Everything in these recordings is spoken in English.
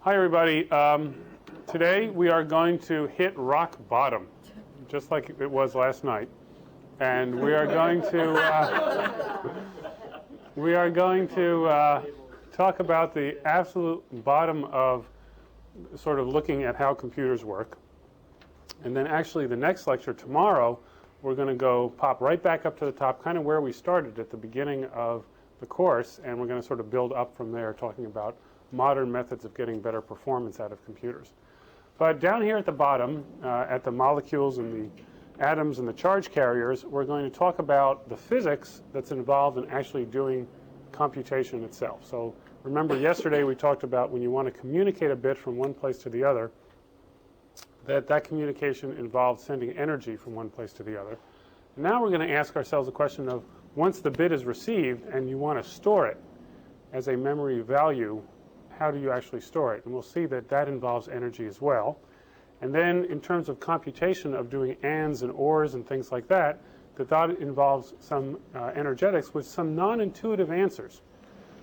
Hi, everybody. Today we are going to hit rock bottom, just like it was last night, and we are going to talk about the absolute bottom of sort of looking at how computers work. And then actually the next lecture tomorrow, we're going to go pop right back up to the top, kind of where we started at the beginning of the course, and we're going to sort of build up from there, talking about modern methods of getting better performance out of computers. But down here at the bottom, at the molecules and the atoms and the charge carriers, we're going to talk about the physics that's involved in actually doing computation itself. So remember yesterday we talked about when you want to communicate a bit from one place to the other, that communication involves sending energy from one place to the other. And now we're going to ask ourselves the question of, once the bit is received and you want to store it as a memory value, how do you actually store it? And we'll see that that involves energy as well. And then in terms of computation of doing ands and ors and things like that, that involves some energetics with some non-intuitive answers.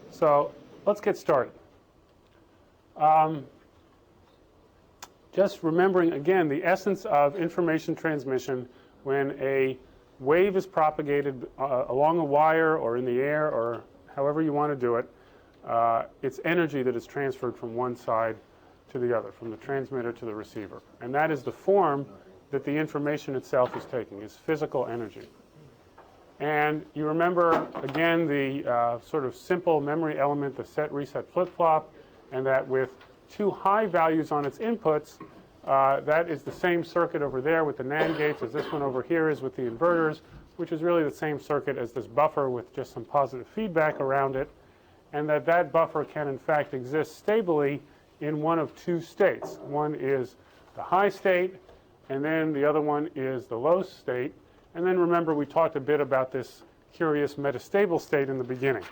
So let's get started. Just remembering, again, the essence of information transmission when a wave is propagated along a wire or in the air or however you want to do it. It's energy that is transferred from one side to the other, from the transmitter to the receiver. And that is the form that the information itself is taking, is physical energy. And you remember, again, the sort of simple memory element, the set, reset, flip-flop, and that with two high values on its inputs, that is the same circuit over there with the NAND gates as this one over here is with the inverters, which is really the same circuit as this buffer with just some positive feedback around it. And that buffer can, in fact, exist stably in one of two states. One is the high state, and then the other one is the low state. And then remember, we talked a bit about this curious metastable state in the beginning.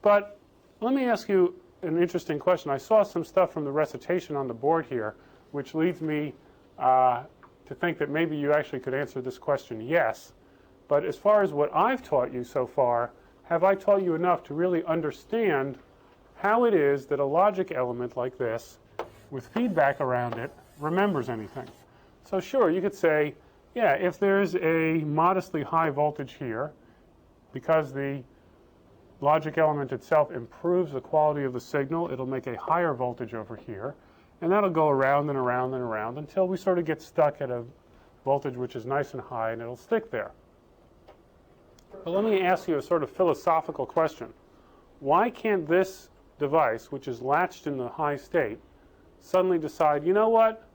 But let me ask you an interesting question. I saw some stuff from the recitation on the board here, which leads me to think that maybe you actually could answer this question yes. But as far as what I've taught you so far, have I taught you enough to really understand how it is that a logic element like this, with feedback around it, remembers anything? So sure, you could say, yeah, if there's a modestly high voltage here, because the logic element itself improves the quality of the signal, it'll make a higher voltage over here, and that'll go around and around and around until we sort of get stuck at a voltage which is nice and high, and it'll stick there. But let me ask you a sort of philosophical question. Why can't this device, which is latched in the high state, suddenly decide, you know what?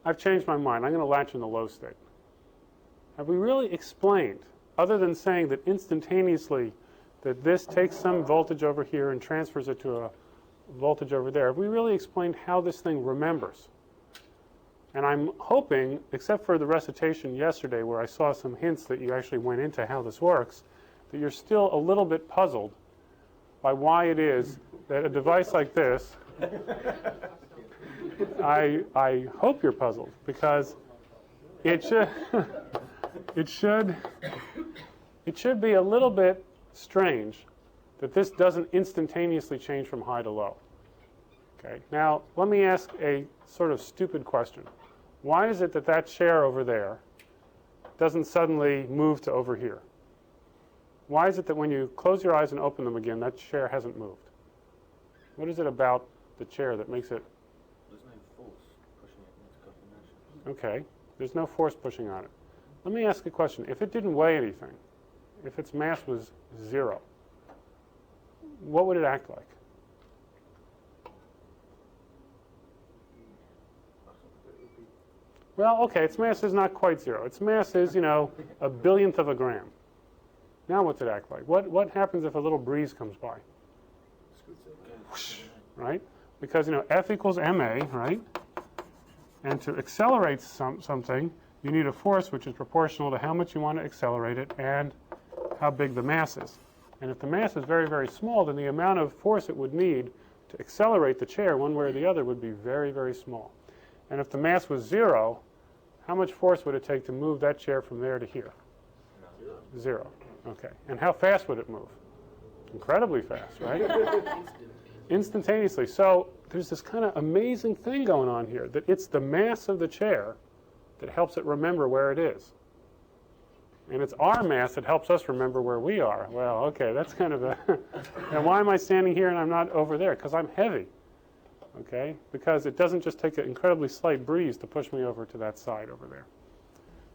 I've changed my mind. I'm going to latch in the low state. Have we really explained, other than saying that instantaneously that this takes some voltage over here and transfers it to a voltage over there, have we really explained how this thing remembers? And I'm hoping, except for the recitation yesterday where I saw some hints that you actually went into how this works, that you're still a little bit puzzled by why it is that a device like this, I hope you're puzzled, because it should be a little bit strange that this doesn't instantaneously change from high to low. Okay. Now, let me ask a sort of stupid question. Why is it that that chair over there doesn't suddenly move to over here? Why is it that when you close your eyes and open them again, that chair hasn't moved? What is it about the chair that makes it? There's no force pushing it into confirmation. Okay. There's no force pushing on it. Let me ask a question. If it didn't weigh anything, if its mass was 0, what would it act like? Well, okay, its mass is not quite 0. Its mass is, you know, a billionth of a gram. Now what's it act like? What happens if a little breeze comes by? Whoosh, right? Because, you know, F equals ma, right? And to accelerate something, you need a force which is proportional to how much you want to accelerate it and how big the mass is. And if the mass is very, very small, then the amount of force it would need to accelerate the chair one way or the other would be very, very small. And if the mass was 0, how much force would it take to move that chair from there to here? 0. Okay. And how fast would it move? Incredibly fast, right? Instantaneously. So there's this kind of amazing thing going on here, that it's the mass of the chair that helps it remember where it is. And it's our mass that helps us remember where we are. Well, okay, that's kind of a... And why am I standing here and I'm not over there? Because I'm heavy. Okay? Because it doesn't just take an incredibly slight breeze to push me over to that side over there.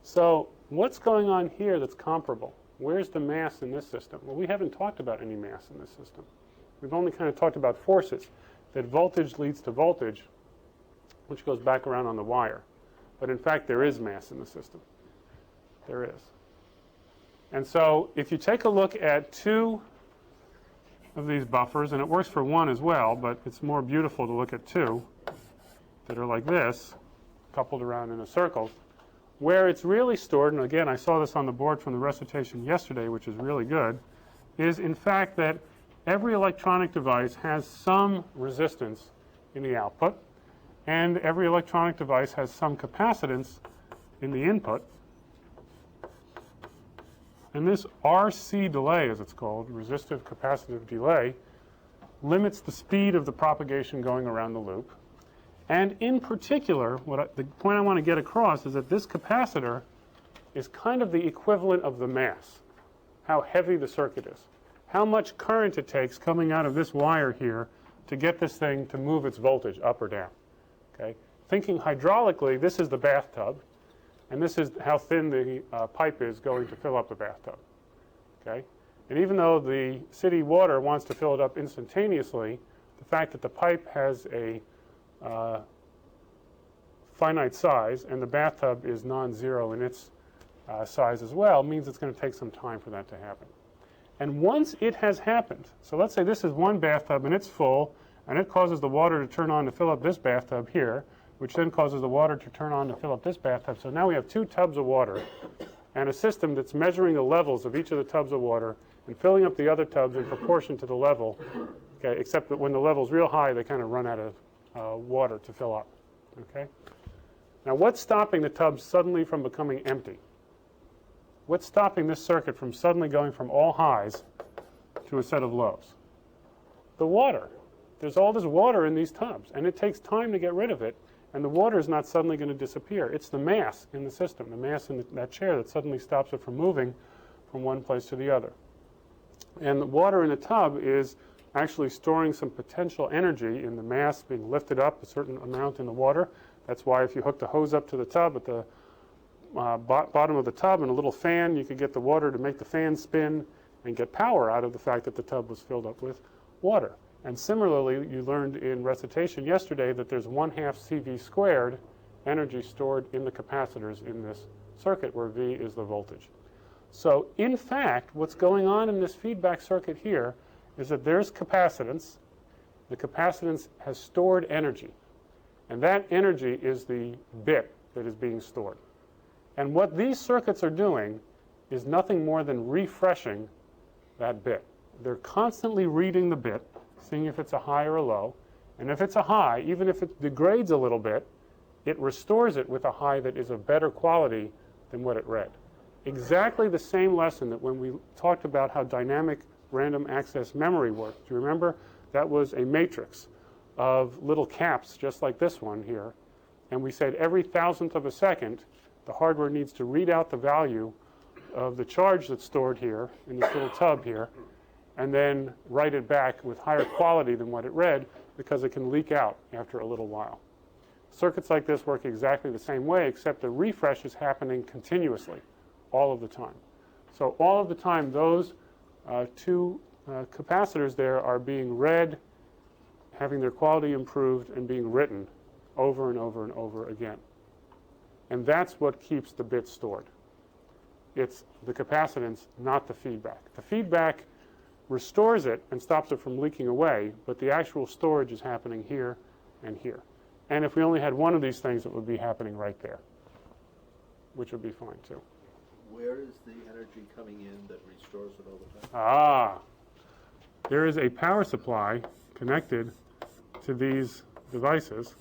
So what's going on here that's comparable? Where's the mass in this system? Well, we haven't talked about any mass in this system. We've only kind of talked about forces, that voltage leads to voltage, which goes back around on the wire. But in fact, there is mass in the system. There is. And so if you take a look at two of these buffers, and it works for one as well, but it's more beautiful to look at two that are like this, coupled around in a circle, where it's really stored, and again, I saw this on the board from the recitation yesterday, which is really good, is in fact that every electronic device has some resistance in the output, and every electronic device has some capacitance in the input. And this RC delay, as it's called, resistive capacitive delay, limits the speed of the propagation going around the loop. And in particular, the point I want to get across is that this capacitor is kind of the equivalent of the mass, how heavy the circuit is, how much current it takes coming out of this wire here to get this thing to move its voltage up or down. Okay? Thinking hydraulically, this is the bathtub, and this is how thin the pipe is going to fill up the bathtub. Okay? And even though the city water wants to fill it up instantaneously, the fact that the pipe has a finite size and the bathtub is non-zero in its size as well means it's going to take some time for that to happen. And once it has happened, so let's say this is one bathtub and it's full, and it causes the water to turn on to fill up this bathtub here, which then causes the water to turn on to fill up this bathtub. So now we have 2 tubs of water and a system that's measuring the levels of each of the tubs of water and filling up the other tubs in proportion to the level, okay, except that when the level's real high, they kind of run out of water to fill up. Okay? Now, what's stopping the tubs suddenly from becoming empty? What's stopping this circuit from suddenly going from all highs to a set of lows? The water. There's all this water in these tubs, and it takes time to get rid of it, and the water is not suddenly going to disappear. It's the mass in the system, the mass in that chair that suddenly stops it from moving from one place to the other. And the water in the tub is actually storing some potential energy in the mass being lifted up a certain amount in the water. That's why if you hook the hose up to the tub at the bottom of the tub and a little fan, you could get the water to make the fan spin and get power out of the fact that the tub was filled up with water. And similarly, you learned in recitation yesterday that there's 1/2 CV squared energy stored in the capacitors in this circuit where V is the voltage. So in fact, what's going on in this feedback circuit here is that there's capacitance. The capacitance has stored energy. And that energy is the bit that is being stored. And what these circuits are doing is nothing more than refreshing that bit. They're constantly reading the bit, seeing if it's a high or a low. And if it's a high, even if it degrades a little bit, it restores it with a high that is of better quality than what it read. Exactly the same lesson that when we talked about how dynamic random access memory worked. Do you remember? That was a matrix of little caps just like this one here. And we said every 1,000th of a second, the hardware needs to read out the value of the charge that's stored here in this little tub here, and then write it back with higher quality than what it read because it can leak out after a little while. Circuits like this work exactly the same way, except the refresh is happening continuously, all of the time. So all of the time, those 2 capacitors there are being read, having their quality improved, and being written over and over and over again. And that's what keeps the bit stored. It's the capacitance, not the feedback. The feedback restores it and stops it from leaking away, but the actual storage is happening here and here. And if we only had one of these things, it would be happening right there, which would be fine too. Where is the energy coming in that restores it all the time? Ah, there is a power supply connected to these devices.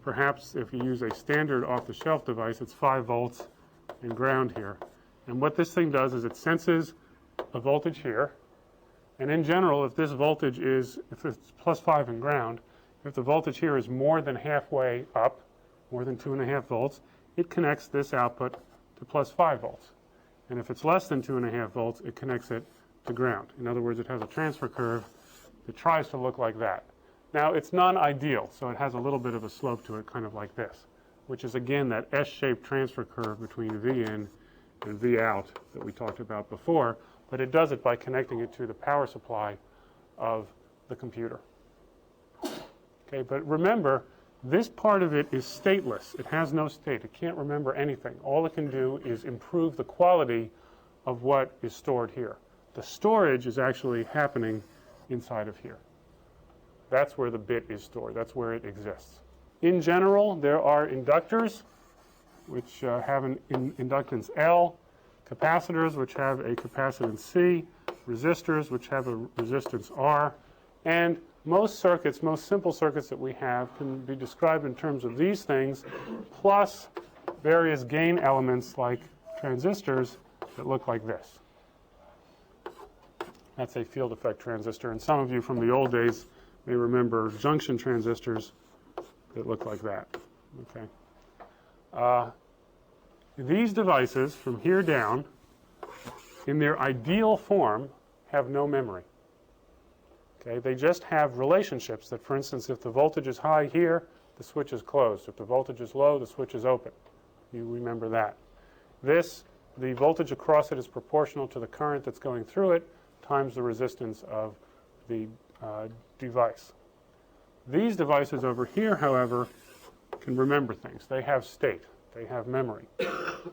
Perhaps if you use a standard off-the-shelf device, it's 5 volts and ground here. And what this thing does is it senses a voltage here, And in general, if this voltage is, if it's +5 in ground, if the voltage here is more than halfway up, more than 2.5 volts, it connects this output to +5 volts. And if it's less than 2.5 volts, it connects it to ground. In other words, it has a transfer curve that tries to look like that. Now, it's non-ideal, so it has a little bit of a slope to it, kind of like this, which is, again, that S-shaped transfer curve between V in and V out that we talked about before, but it does it by connecting it to the power supply of the computer. Okay, but remember, this part of it is stateless. It has no state. It can't remember anything. All it can do is improve the quality of what is stored here. The storage is actually happening inside of here. That's where the bit is stored. That's where it exists. In general, there are inductors, which have an inductance L, capacitors, which have a capacitance C, resistors, which have a resistance R, and most circuits, most simple circuits that we have can be described in terms of these things, plus various gain elements like transistors that look like this. That's a field effect transistor, and some of you from the old days may remember junction transistors that look like that. Okay. These devices, from here down, in their ideal form, have no memory. Okay, they just have relationships that, for instance, if the voltage is high here, the switch is closed. If the voltage is low, the switch is open. You remember that. This, the voltage across it is proportional to the current that's going through it times the resistance of the device. These devices over here, however, can remember things. They have state. They have memory.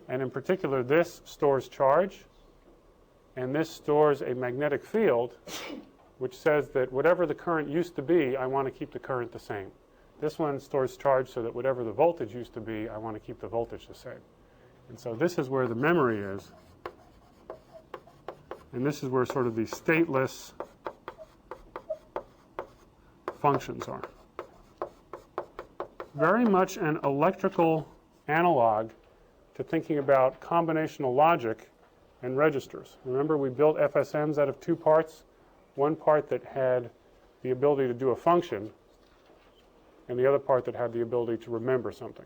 And in particular, this stores charge, and this stores a magnetic field, which says that whatever the current used to be, I want to keep the current the same. This one stores charge so that whatever the voltage used to be, I want to keep the voltage the same. And so this is where the memory is. And this is where sort of the stateless functions are. Very much an electrical analog to thinking about combinational logic and registers. Remember, we built FSMs out of two parts. One part that had the ability to do a function, and the other part that had the ability to remember something.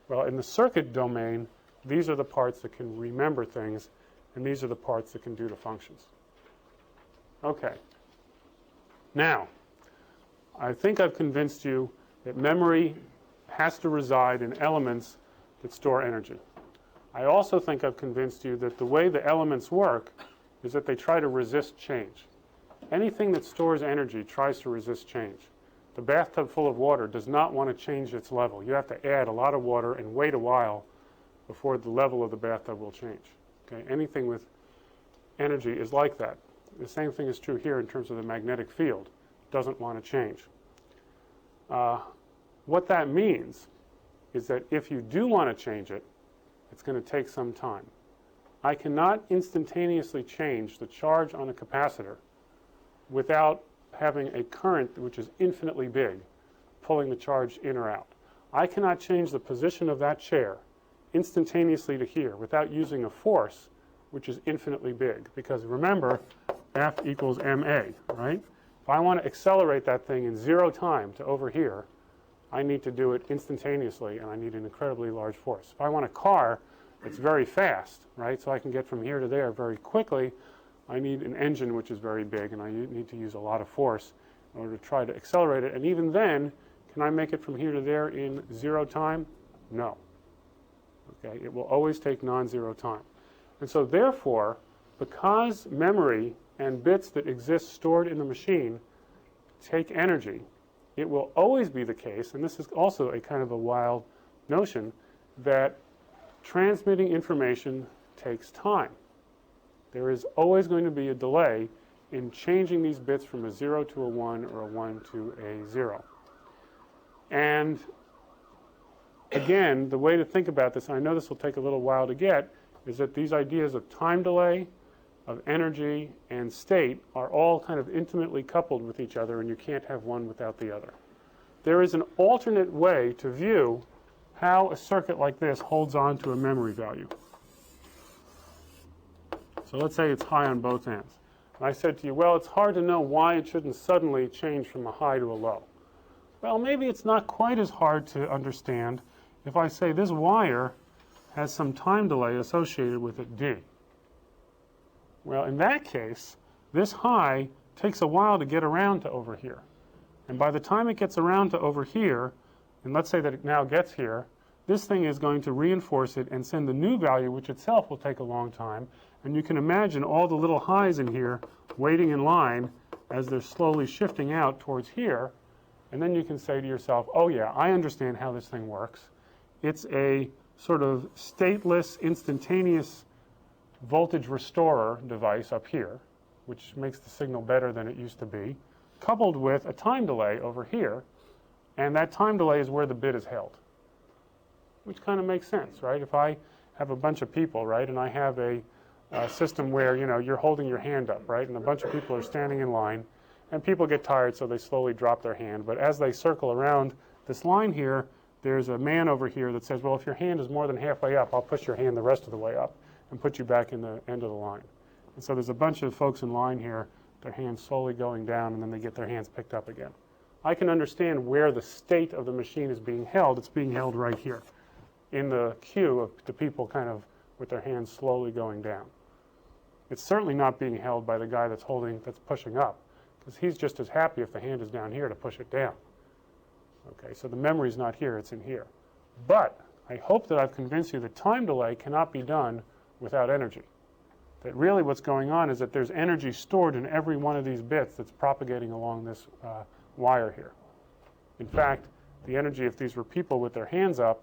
Well, in the circuit domain, these are the parts that can remember things, and these are the parts that can do the functions. Okay. Now, I think I've convinced you that memory has to reside in elements that store energy. I also think I've convinced you that the way the elements work is that they try to resist change. Anything that stores energy tries to resist change. The bathtub full of water does not want to change its level. You have to add a lot of water and wait a while before the level of the bathtub will change. Okay? Anything with energy is like that. The same thing is true here in terms of the magnetic field. It doesn't want to change. What that means is that if you do want to change it, it's going to take some time. I cannot instantaneously change the charge on a capacitor without having a current which is infinitely big pulling the charge in or out. I cannot change the position of that chair instantaneously to here without using a force which is infinitely big, because remember, F equals ma, right? If I want to accelerate that thing in 0 time to over here, I need to do it instantaneously, and I need an incredibly large force. If I want a car that's very fast, right, so I can get from here to there very quickly, I need an engine which is very big, and I need to use a lot of force in order to try to accelerate it. And even then, can I make it from here to there in 0 time? No. Okay, it will always take non-zero time. And so therefore, because memory and bits that exist stored in the machine take energy, it will always be the case, and this is also a kind of a wild notion, that transmitting information takes time. There is always going to be a delay in changing these bits from a 0 to a 1 or a 1 to a 0. And again, the way to think about this, and I know this will take a little while to get, is that these ideas of time delay, of energy, and state are all kind of intimately coupled with each other, and you can't have one without the other. There is an alternate way to view how a circuit like this holds on to a memory value. So let's say it's high on both ends. And I said to you, well, it's hard to know why it shouldn't suddenly change from a high to a low. Well, maybe it's not quite as hard to understand if I say this wire has some time delay associated with it, d. Well, in that case, this high takes a while to get around to over here. And by the time it gets around to over here, and let's say that it now gets here, this thing is going to reinforce it and send the new value, which itself will take a long time. And you can imagine all the little highs in here waiting in line as they're slowly shifting out towards here. And then you can say to yourself, oh yeah, I understand how this thing works. It's a sort of stateless, instantaneous voltage restorer device up here, which makes the signal better than it used to be, coupled with a time delay over here. And that time delay is where the bit is held, which kind of makes sense, right? If I have a bunch of people, right, and I have a system where, you know, you're holding your hand up, right, and a bunch of people are standing in line, and people get tired, so they slowly drop their hand. But as they circle around this line here, there's a man over here that says, well, if your hand is more than halfway up, I'll push your hand the rest of the way up and put you back in the end of the line. And so there's a bunch of folks in line here, their hands slowly going down, and then they get their hands picked up again. I can understand where the state of the machine is being held. It's being held right here in the queue of the people kind of with their hands slowly going down. It's certainly not being held by the guy that's pushing up, because he's just as happy if the hand is down here to push it down. Okay, so the memory's not here, it's in here. But I hope that I've convinced you that time delay cannot be done without energy. That really what's going on is that there's energy stored in every one of these bits that's propagating along this wire here. In fact, the energy, if these were people with their hands up,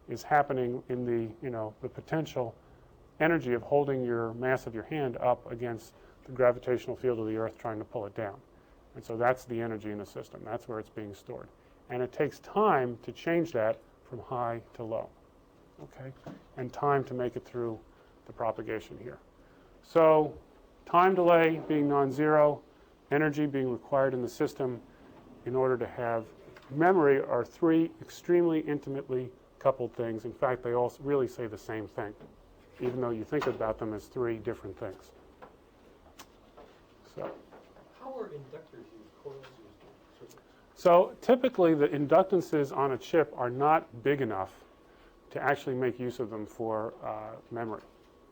is happening in the, you know, the potential energy of holding your mass of your hand up against the gravitational field of the Earth trying to pull it down. And so that's the energy in the system. That's where it's being stored. And it takes time to change that from high to low, okay? And time to make it through the propagation here. So time delay being non-zero, energy being required in the system in order to have memory are three extremely intimately coupled things. In fact, they all really say the same thing, even though you think about them as three different things. So, How are inductors used, coils used? so typically the inductances on a chip are not big enough to actually make use of them for memory.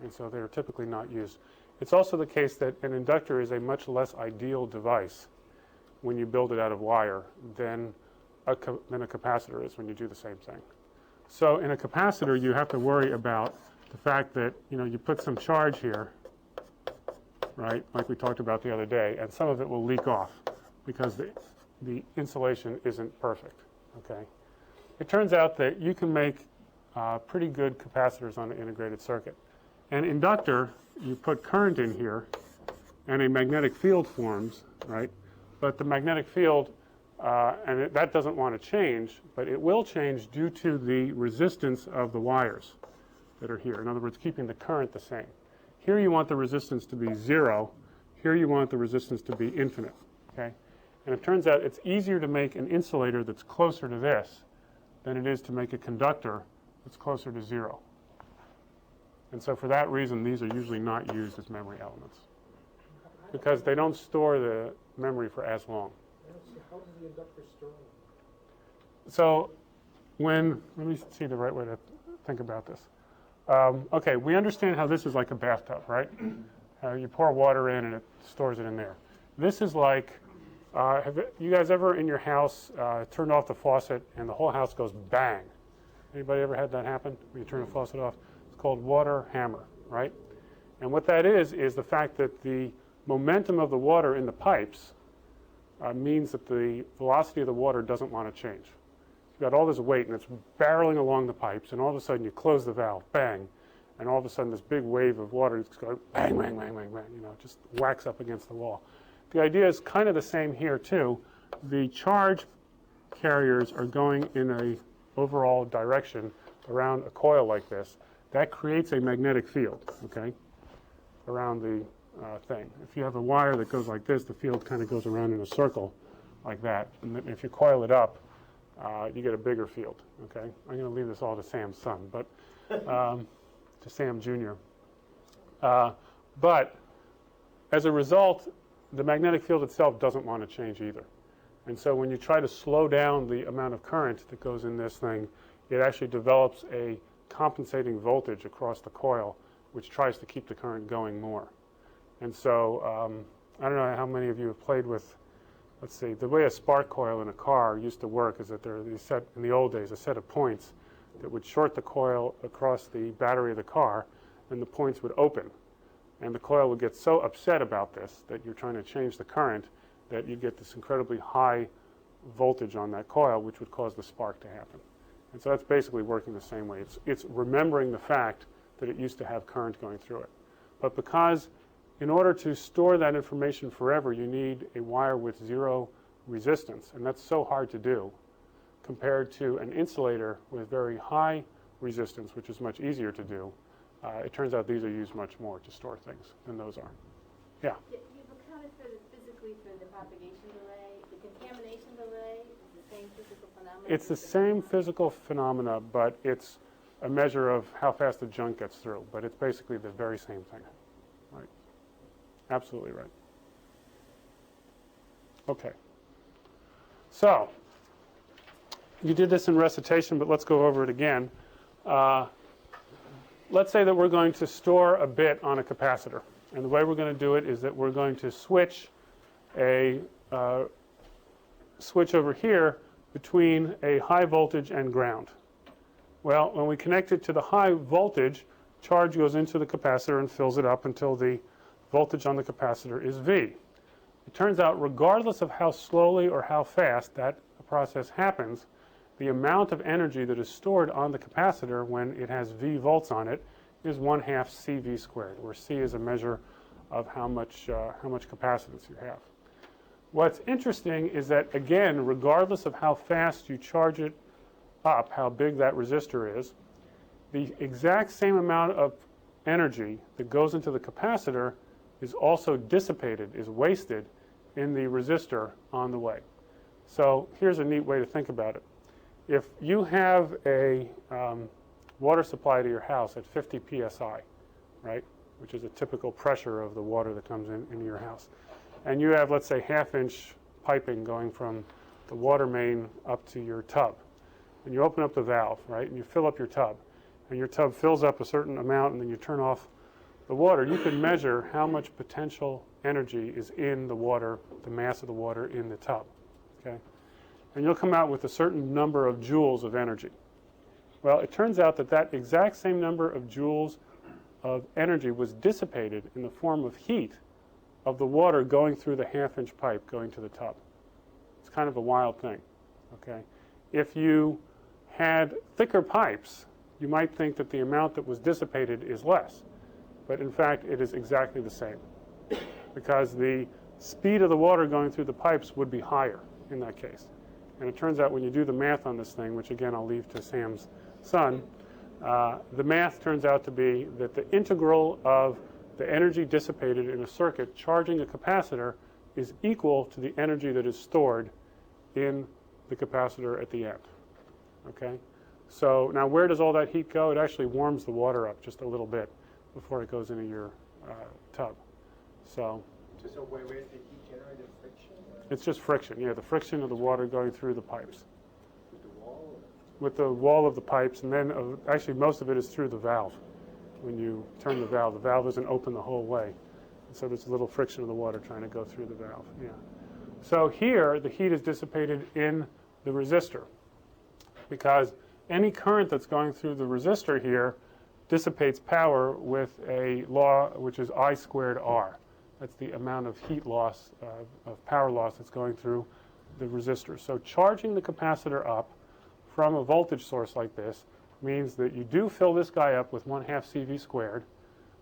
And so they're typically not used. It's also the case that an inductor is a much less ideal device when you build it out of wire than a capacitor is when you do the same thing. So in a capacitor, you have to worry about the fact that, you know, you put some charge here, right, like we talked about the other day, and some of it will leak off because the insulation isn't perfect, okay? It turns out that you can make pretty good capacitors on an integrated circuit. An inductor, you put current in here, and a magnetic field forms, right? But the magnetic field, that doesn't want to change, but it will change due to the resistance of the wires that are here. In other words, keeping the current the same. Here you want the resistance to be 0. Here you want the resistance to be infinite, okay? And it turns out it's easier to make an insulator that's closer to this than it is to make a conductor that's closer to 0. And so for that reason, these are usually not used as memory elements because they don't store the memory for as long. How does the inductor store? So let me see the right way to think about this. Okay, we understand how this is like a bathtub, right? You pour water in and it stores it in there. This is like, have you guys ever in your house turned off the faucet and the whole house goes bang? Anybody ever had that happen when you turn the faucet off? It's called water hammer, right? And what that is the fact that the momentum of the water in the pipes means that the velocity of the water doesn't want to change. You've got all this weight and it's barreling along the pipes, and all of a sudden you close the valve, bang, and all of a sudden this big wave of water is going bang, bang, bang, bang, bang, you know, just whacks up against the wall. The idea is kind of the same here too. The charge carriers are going in a overall direction around a coil like this. That creates a magnetic field, okay, around the thing. If you have a wire that goes like this, the field kind of goes around in a circle like that. And then if you coil it up, you get a bigger field, okay? I'm going to leave this all to Sam's son, but to Sam Jr. But as a result, the magnetic field itself doesn't want to change either. And so when you try to slow down the amount of current that goes in this thing, it actually develops a compensating voltage across the coil, which tries to keep the current going more. And so I don't know how many of you have played with, let's see, the way a spark coil in a car used to work is that there are these set, in the old days, a set of points that would short the coil across the battery of the car, and the points would open. And the coil would get so upset about this, that you're trying to change the current, that you get this incredibly high voltage on that coil, which would cause the spark to happen. And so that's basically working the same way. It's remembering the fact that it used to have current going through it. But because in order to store that information forever, you need a wire with zero resistance, and that's so hard to do, compared to an insulator with very high resistance, which is much easier to do. It turns out these are used much more to store things than those are. Yeah? You've accounted for physically for the propagation delay. The contamination delay is the same physical phenomenon? It's the same physical phenomena, but it's a measure of how fast the junk gets through. But it's basically the very same thing. Right. Absolutely right. Okay. So, you did this in recitation, but let's go over it again. Let's say that we're going to store a bit on a capacitor. And the way we're going to do it is that we're going to switch a switch over here between a high voltage and ground. Well, when we connect it to the high voltage, charge goes into the capacitor and fills it up until the voltage on the capacitor is V. It turns out, regardless of how slowly or how fast that process happens, the amount of energy that is stored on the capacitor when it has V volts on it is 1/2 CV squared, where C is a measure of how much capacitance you have. What's interesting is that, again, regardless of how fast you charge it up, how big that resistor is, the exact same amount of energy that goes into the capacitor is also dissipated, is wasted in the resistor on the way. So here's a neat way to think about it. If you have a water supply to your house at 50 psi, right, which is a typical pressure of the water that comes into your house, and you have, let's say, 1/2-inch piping going from the water main up to your tub, and you open up the valve, right, and you fill up your tub, and your tub fills up a certain amount, and then you turn off the water, you can measure how much potential energy is in the water, the mass of the water in the tub, okay? And you'll come out with a certain number of joules of energy. Well, it turns out that that exact same number of joules of energy was dissipated in the form of heat of the water going through the 1/2-inch pipe going to the tub. It's kind of a wild thing, okay? If you had thicker pipes, you might think that the amount that was dissipated is less. But in fact, it is exactly the same, because the speed of the water going through the pipes would be higher in that case. And it turns out when you do the math on this thing, which again I'll leave to Sam's son, the math turns out to be that the integral of the energy dissipated in a circuit charging a capacitor is equal to the energy that is stored in the capacitor at the end. Okay? So now where does all that heat go? It actually warms the water up just a little bit before it goes into your tub. So where is the heat generated? Friction? it's just friction, yeah, the friction of the water going through the pipes. With the wall? With the wall of the pipes, and then actually most of it is through the valve. When you turn the valve isn't open the whole way. And so there's a little friction of the water trying to go through the valve, yeah. So here, the heat is dissipated in the resistor, because any current that's going through the resistor here dissipates power with a law which is I squared R. That's the amount of heat loss, of power loss that's going through the resistor. So charging the capacitor up from a voltage source like this means that you do fill this guy up with 1/2 CV squared,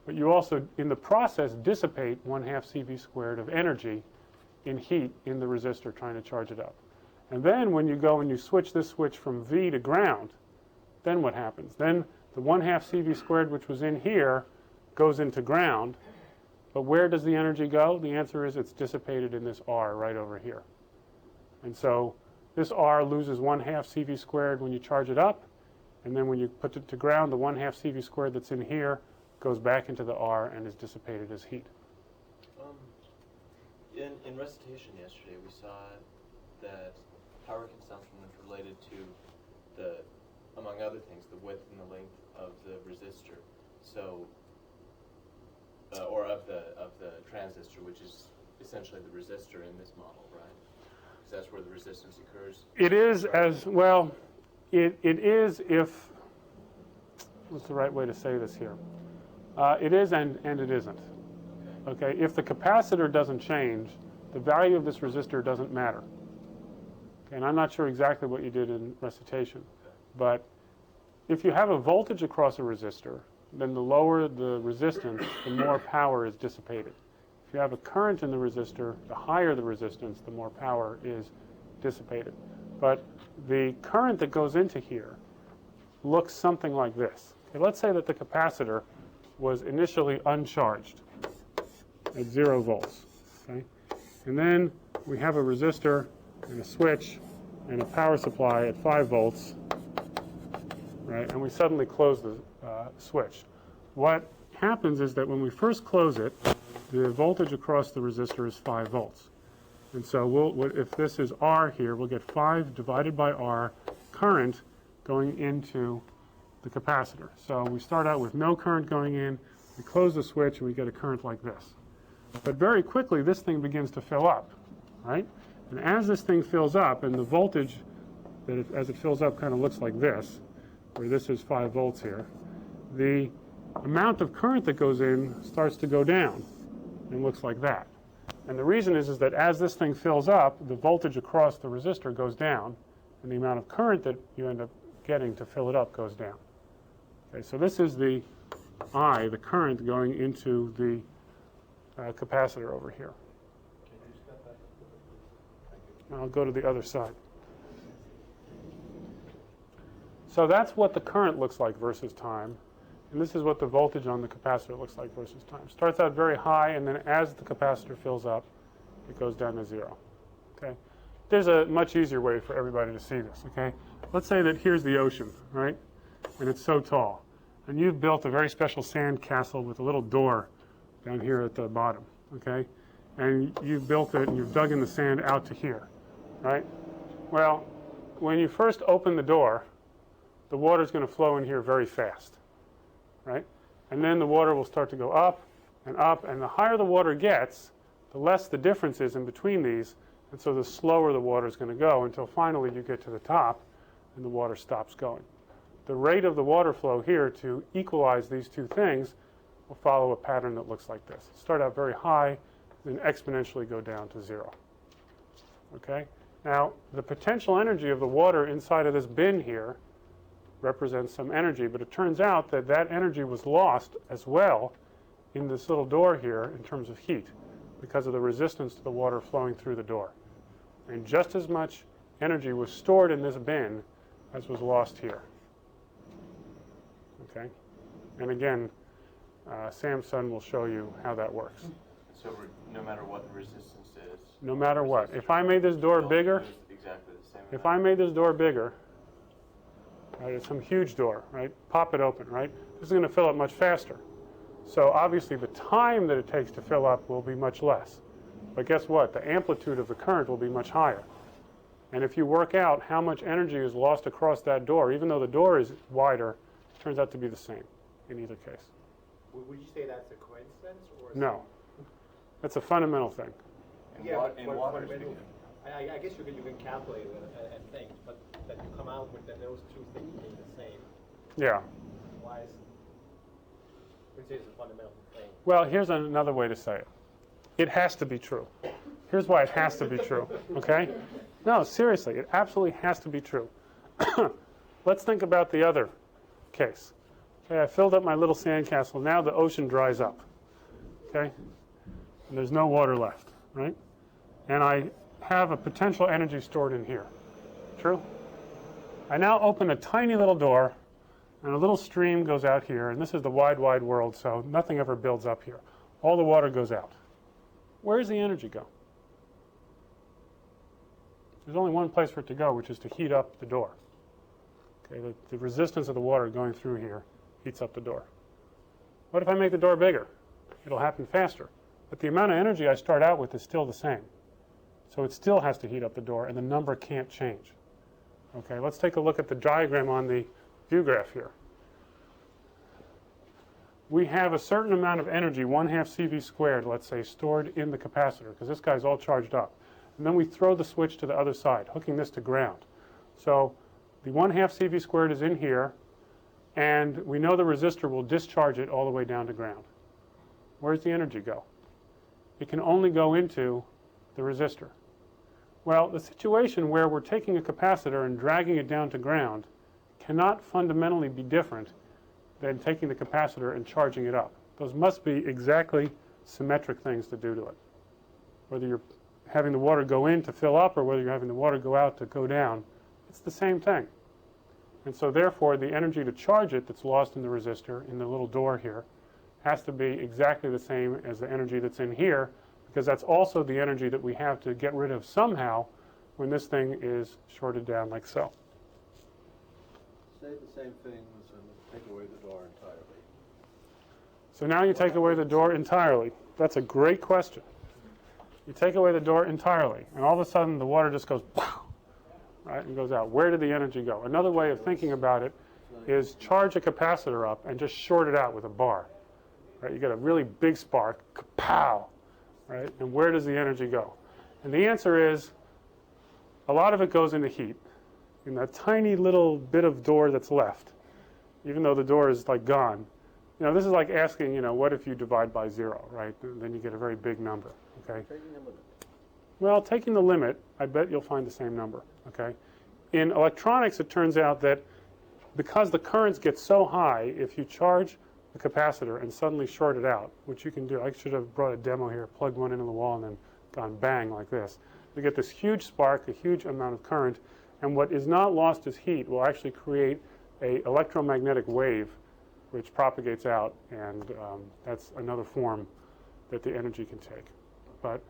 but you also, in the process, dissipate 1/2 CV squared of energy in heat in the resistor trying to charge it up. And then when you go and you switch this switch from V to ground, then what happens? Then the 1/2 CV squared, which was in here, goes into ground. But where does the energy go? The answer is it's dissipated in this R right over here. And so this R loses 1/2 CV squared when you charge it up. And then when you put it to ground, the 1/2 CV squared that's in here goes back into the R and is dissipated as heat. in recitation yesterday, we saw that power consumption was related to the, among other things, the width and the length of the resistor. So, or of the transistor, which is essentially the resistor in this model, right? Because that's where the resistance occurs. It is as well. It is if. What's the right way to say this here? It is and it isn't. Okay. If the capacitor doesn't change, the value of this resistor doesn't matter. Okay, and I'm not sure exactly what you did in recitation, but if you have a voltage across a resistor, then the lower the resistance, the more power is dissipated. If you have a current in the resistor, the higher the resistance, the more power is dissipated. But the current that goes into here looks something like this. Okay, let's say that the capacitor was initially uncharged at 0 volts. Okay? And then we have a resistor and a switch and a power supply at 5 volts. Right? And we suddenly close the switch. What happens is that when we first close it, the voltage across the resistor is 5 volts. And so if this is R here, we'll get 5 divided by R current going into the capacitor. So we start out with no current going in, we close the switch, and we get a current like this. But very quickly, this thing begins to fill up, right? And as this thing fills up, and the voltage, as it fills up, kind of looks like this, where this is 5 volts here, the amount of current that goes in starts to go down and looks like that. And the reason is that as this thing fills up, the voltage across the resistor goes down, and the amount of current that you end up getting to fill it up goes down. Okay, so this is the I, the current going into the capacitor over here. And I'll go to the other side. So that's what the current looks like versus time. And this is what the voltage on the capacitor looks like versus time. Starts out very high, and then as the capacitor fills up, it goes down to 0. Okay? There's a much easier way for everybody to see this. Okay? Let's say that here's the ocean, right? And it's so tall. And you've built a very special sand castle with a little door down here at the bottom. Okay? And you've built it, and you've dug in the sand out to here, right? Well, when you first open the door, the water's going to flow in here very fast, right? And then the water will start to go up, and the higher the water gets, the less the difference is in between these, and so the slower the water is going to go until finally you get to the top, and the water stops going. The rate of the water flow here to equalize these two things will follow a pattern that looks like this. Start out very high, then exponentially go down to 0. Okay? Now, the potential energy of the water inside of this bin here represents some energy, but it turns out that that energy was lost as well in this little door here in terms of heat because of the resistance to the water flowing through the door. And just as much energy was stored in this bin as was lost here. Okay? And again, Sam's son will show you how that works. So no matter what the resistance is. No matter what. If I made this door bigger, exactly the same. if I made this door bigger, right, it's some huge door, right? Pop it open, right? This is going to fill up much faster. So obviously the time that it takes to fill up will be much less. But guess what? The amplitude of the current will be much higher. And if you work out how much energy is lost across that door, even though the door is wider, it turns out to be the same in either case. Would you say that's a coincidence? Or No. That's a fundamental thing. In water, I guess you can calculate it and think, but that you come out with those two things being the same. Yeah. Why is which is a fundamental thing? Well, here's another way to say it. It has to be true. Here's why it has to be true, okay? No, seriously, it absolutely has to be true. Let's think about the other case. Okay, I filled up my little sandcastle. Now the ocean dries up, okay? And there's no water left, right? And I have a potential energy stored in here. True? I now open a tiny little door, and a little stream goes out here, and this is the wide, wide world, so nothing ever builds up here. All the water goes out. Where does the energy go? There's only one place for it to go, which is to heat up the door. Okay, the resistance of the water going through here heats up the door. What if I make the door bigger? It'll happen faster. but the amount of energy I start out with is still the same. So it still has to heat up the door, and the number can't change. Okay, let's take a look at the diagram on the view graph here. We have a certain amount of energy, 1/2 CV squared, let's say, stored in the capacitor, because this guy's all charged up. And then we throw the switch to the other side, hooking this to ground. So the 1/2 CV squared is in here, and we know the resistor will discharge it all the way down to ground. Where's the energy go? It can only go into the resistor. Well, the situation where we're taking a capacitor and dragging it down to ground cannot fundamentally be different than taking the capacitor and charging it up. Those must be exactly symmetric things to do to it. Whether you're having the water go in to fill up or whether you're having the water go out to go down, it's the same thing. And so therefore, the energy to charge it that's lost in the resistor, in the little door here, has to be exactly the same as the energy that's in here, because that's also the energy that we have to get rid of somehow when this thing is shorted down like so. Say the same things and take away the door entirely. So now you take away the door entirely. That's a great question. You take away the door entirely, and all of a sudden the water just goes, right, and goes out. Where did the energy go? Another way of thinking about it is charge a capacitor up and just short it out with a bar. Right? You get a really big spark, kapow, right? And where does the energy go? And the answer is a lot of it goes into heat. In that tiny little bit of door that's left, even though the door is like gone. You know, this is like asking, you know, what if you divide by 0, right? Then you get a very big number, okay? Taking the limit. Well, taking the limit, I bet you'll find the same number, okay? In electronics, it turns out that because the currents get so high, if you charge the capacitor and suddenly short it out, which you can do. I should have brought a demo here, plugged one into the wall and then gone bang like this. You get this huge spark, a huge amount of current, and what is not lost as heat will actually create an electromagnetic wave which propagates out, and that's another form that the energy can take. But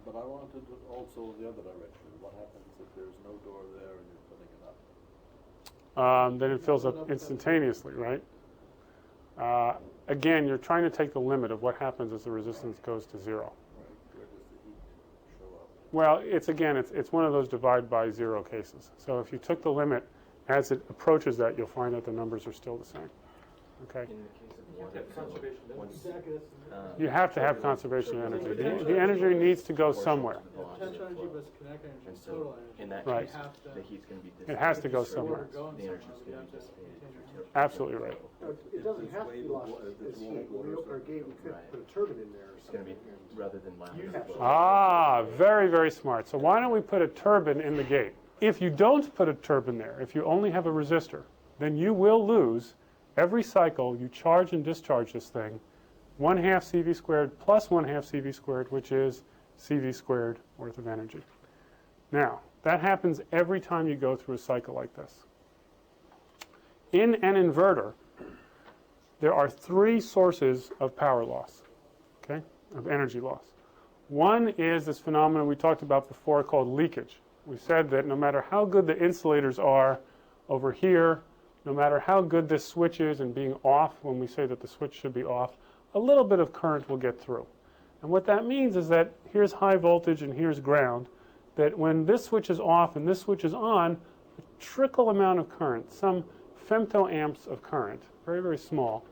I wanted also the other direction. What happens if there's no door there and you're filling it up? then it fills up instantaneously, right? Again, you're trying to take the limit of what happens as the resistance goes to 0. Right. Where does the heat show up? Well, it's one of those divide by 0 cases. So if you took the limit as it approaches that, you'll find that the numbers are still the same. Okay? In the case of Conservation. You have to have conservation of energy. The energy needs to go somewhere. Potential energy versus kinetic energy And is so, total energy. in that Right. case, Have to- the heat's going to be It has to go Where we're somewhere. going The somewhere, energy's we going have to be to dissipated. Absolutely right. It doesn't have to be lost as heat. When we open our gate, we could Right. put a turbine in there or It's going to something. be, rather than laminar have flow. Ah, very, very smart. So why don't we put a turbine in the gate? If you don't put a turbine there, if you only have a resistor, then you will lose every cycle you charge and discharge this thing 1/2 CV squared plus 1/2 CV squared, which is CV squared worth of energy. Now, that happens every time you go through a cycle like this. In an inverter, there are 3 sources of power loss, okay, of energy loss. One is this phenomenon we talked about before called leakage. We said that no matter how good the insulators are over here, no matter how good this switch is and being off, when we say that the switch should be off, a little bit of current will get through. And what that means is that here's high voltage and here's ground, that when this switch is off and this switch is on, a trickle amount of current, some femtoamps of current, very, very small,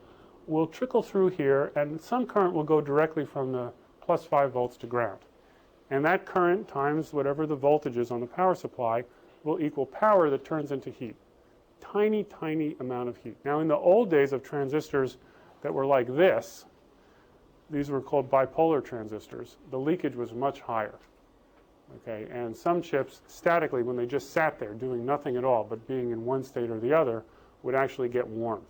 will trickle through here, and some current will go directly from the plus 5 volts to ground. And that current times whatever the voltage is on the power supply will equal power that turns into heat. Tiny, tiny amount of heat. Now, in the old days of transistors that were like this, these were called bipolar transistors, the leakage was much higher. Okay, and some chips, statically, when they just sat there doing nothing at all but being in one state or the other, would actually get warm.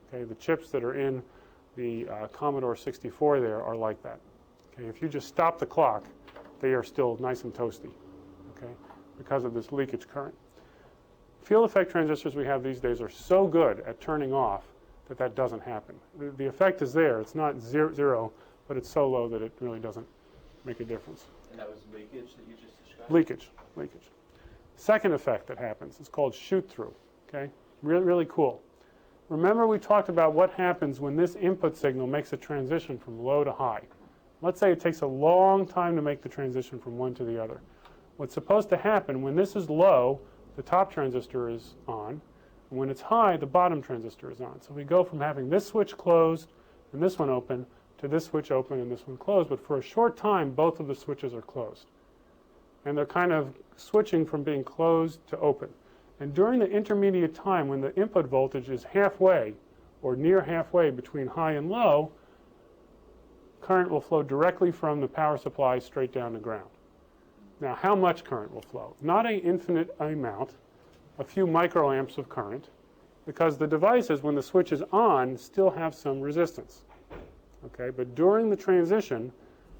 Okay, the chips that are in the Commodore 64 there are like that. Okay, if you just stop the clock, they are still nice and toasty, okay, because of this leakage current. Field effect transistors we have these days are so good at turning off that that doesn't happen. The effect is there. It's not zero, but it's so low that it really doesn't make a difference. And that was leakage that you just described? Leakage. Second effect that happens is called shoot-through, okay? Really, really cool. Remember we talked about what happens when this input signal makes a transition from low to high. Let's say it takes a long time to make the transition from one to the other. What's supposed to happen when this is low, the top transistor is on. And when it's high, the bottom transistor is on. So we go from having this switch closed and this one open to this switch open and this one closed. But for a short time, both of the switches are closed. And they're kind of switching from being closed to open. And during the intermediate time, when the input voltage is halfway or near halfway between high and low, current will flow directly from the power supply straight down to ground. Now, how much current will flow? Not an infinite amount, a few microamps of current, because the devices, when the switch is on, still have some resistance. Okay, but during the transition,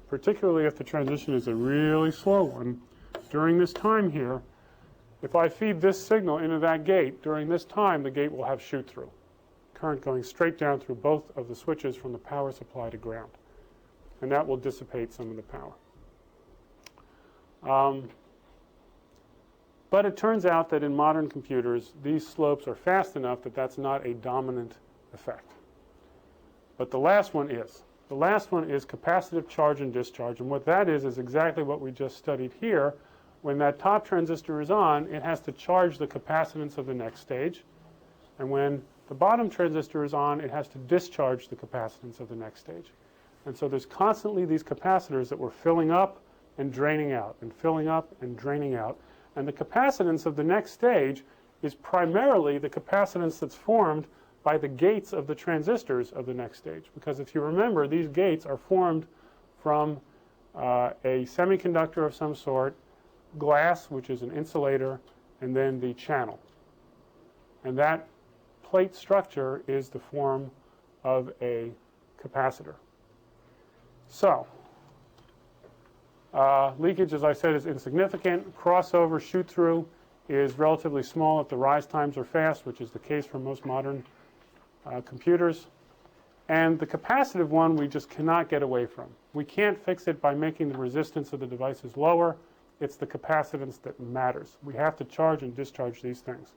particularly if the transition is a really slow one, during this time here, if I feed this signal into that gate, during this time, the gate will have shoot-through. Current going straight down through both of the switches from the power supply to ground. And that will dissipate some of the power. But it turns out that in modern computers, these slopes are fast enough that that's not a dominant effect. But the last one is. The last one is capacitive charge and discharge. And what that is exactly what we just studied here. When that top transistor is on, it has to charge the capacitance of the next stage. And when the bottom transistor is on, it has to discharge the capacitance of the next stage. And so there's constantly these capacitors that we're filling up and draining out, and filling up and draining out. And the capacitance of the next stage is primarily the capacitance that's formed by the gates of the transistors of the next stage. Because if you remember, these gates are formed from a semiconductor of some sort, glass, which is an insulator, and then the channel. And that plate structure is the form of a capacitor. So, leakage, as I said, is insignificant. Crossover, shoot-through is relatively small if the rise times are fast, which is the case for most modern computers. And the capacitive one we just cannot get away from. We can't fix it by making the resistance of the devices lower. It's the capacitance that matters. We have to charge and discharge these things.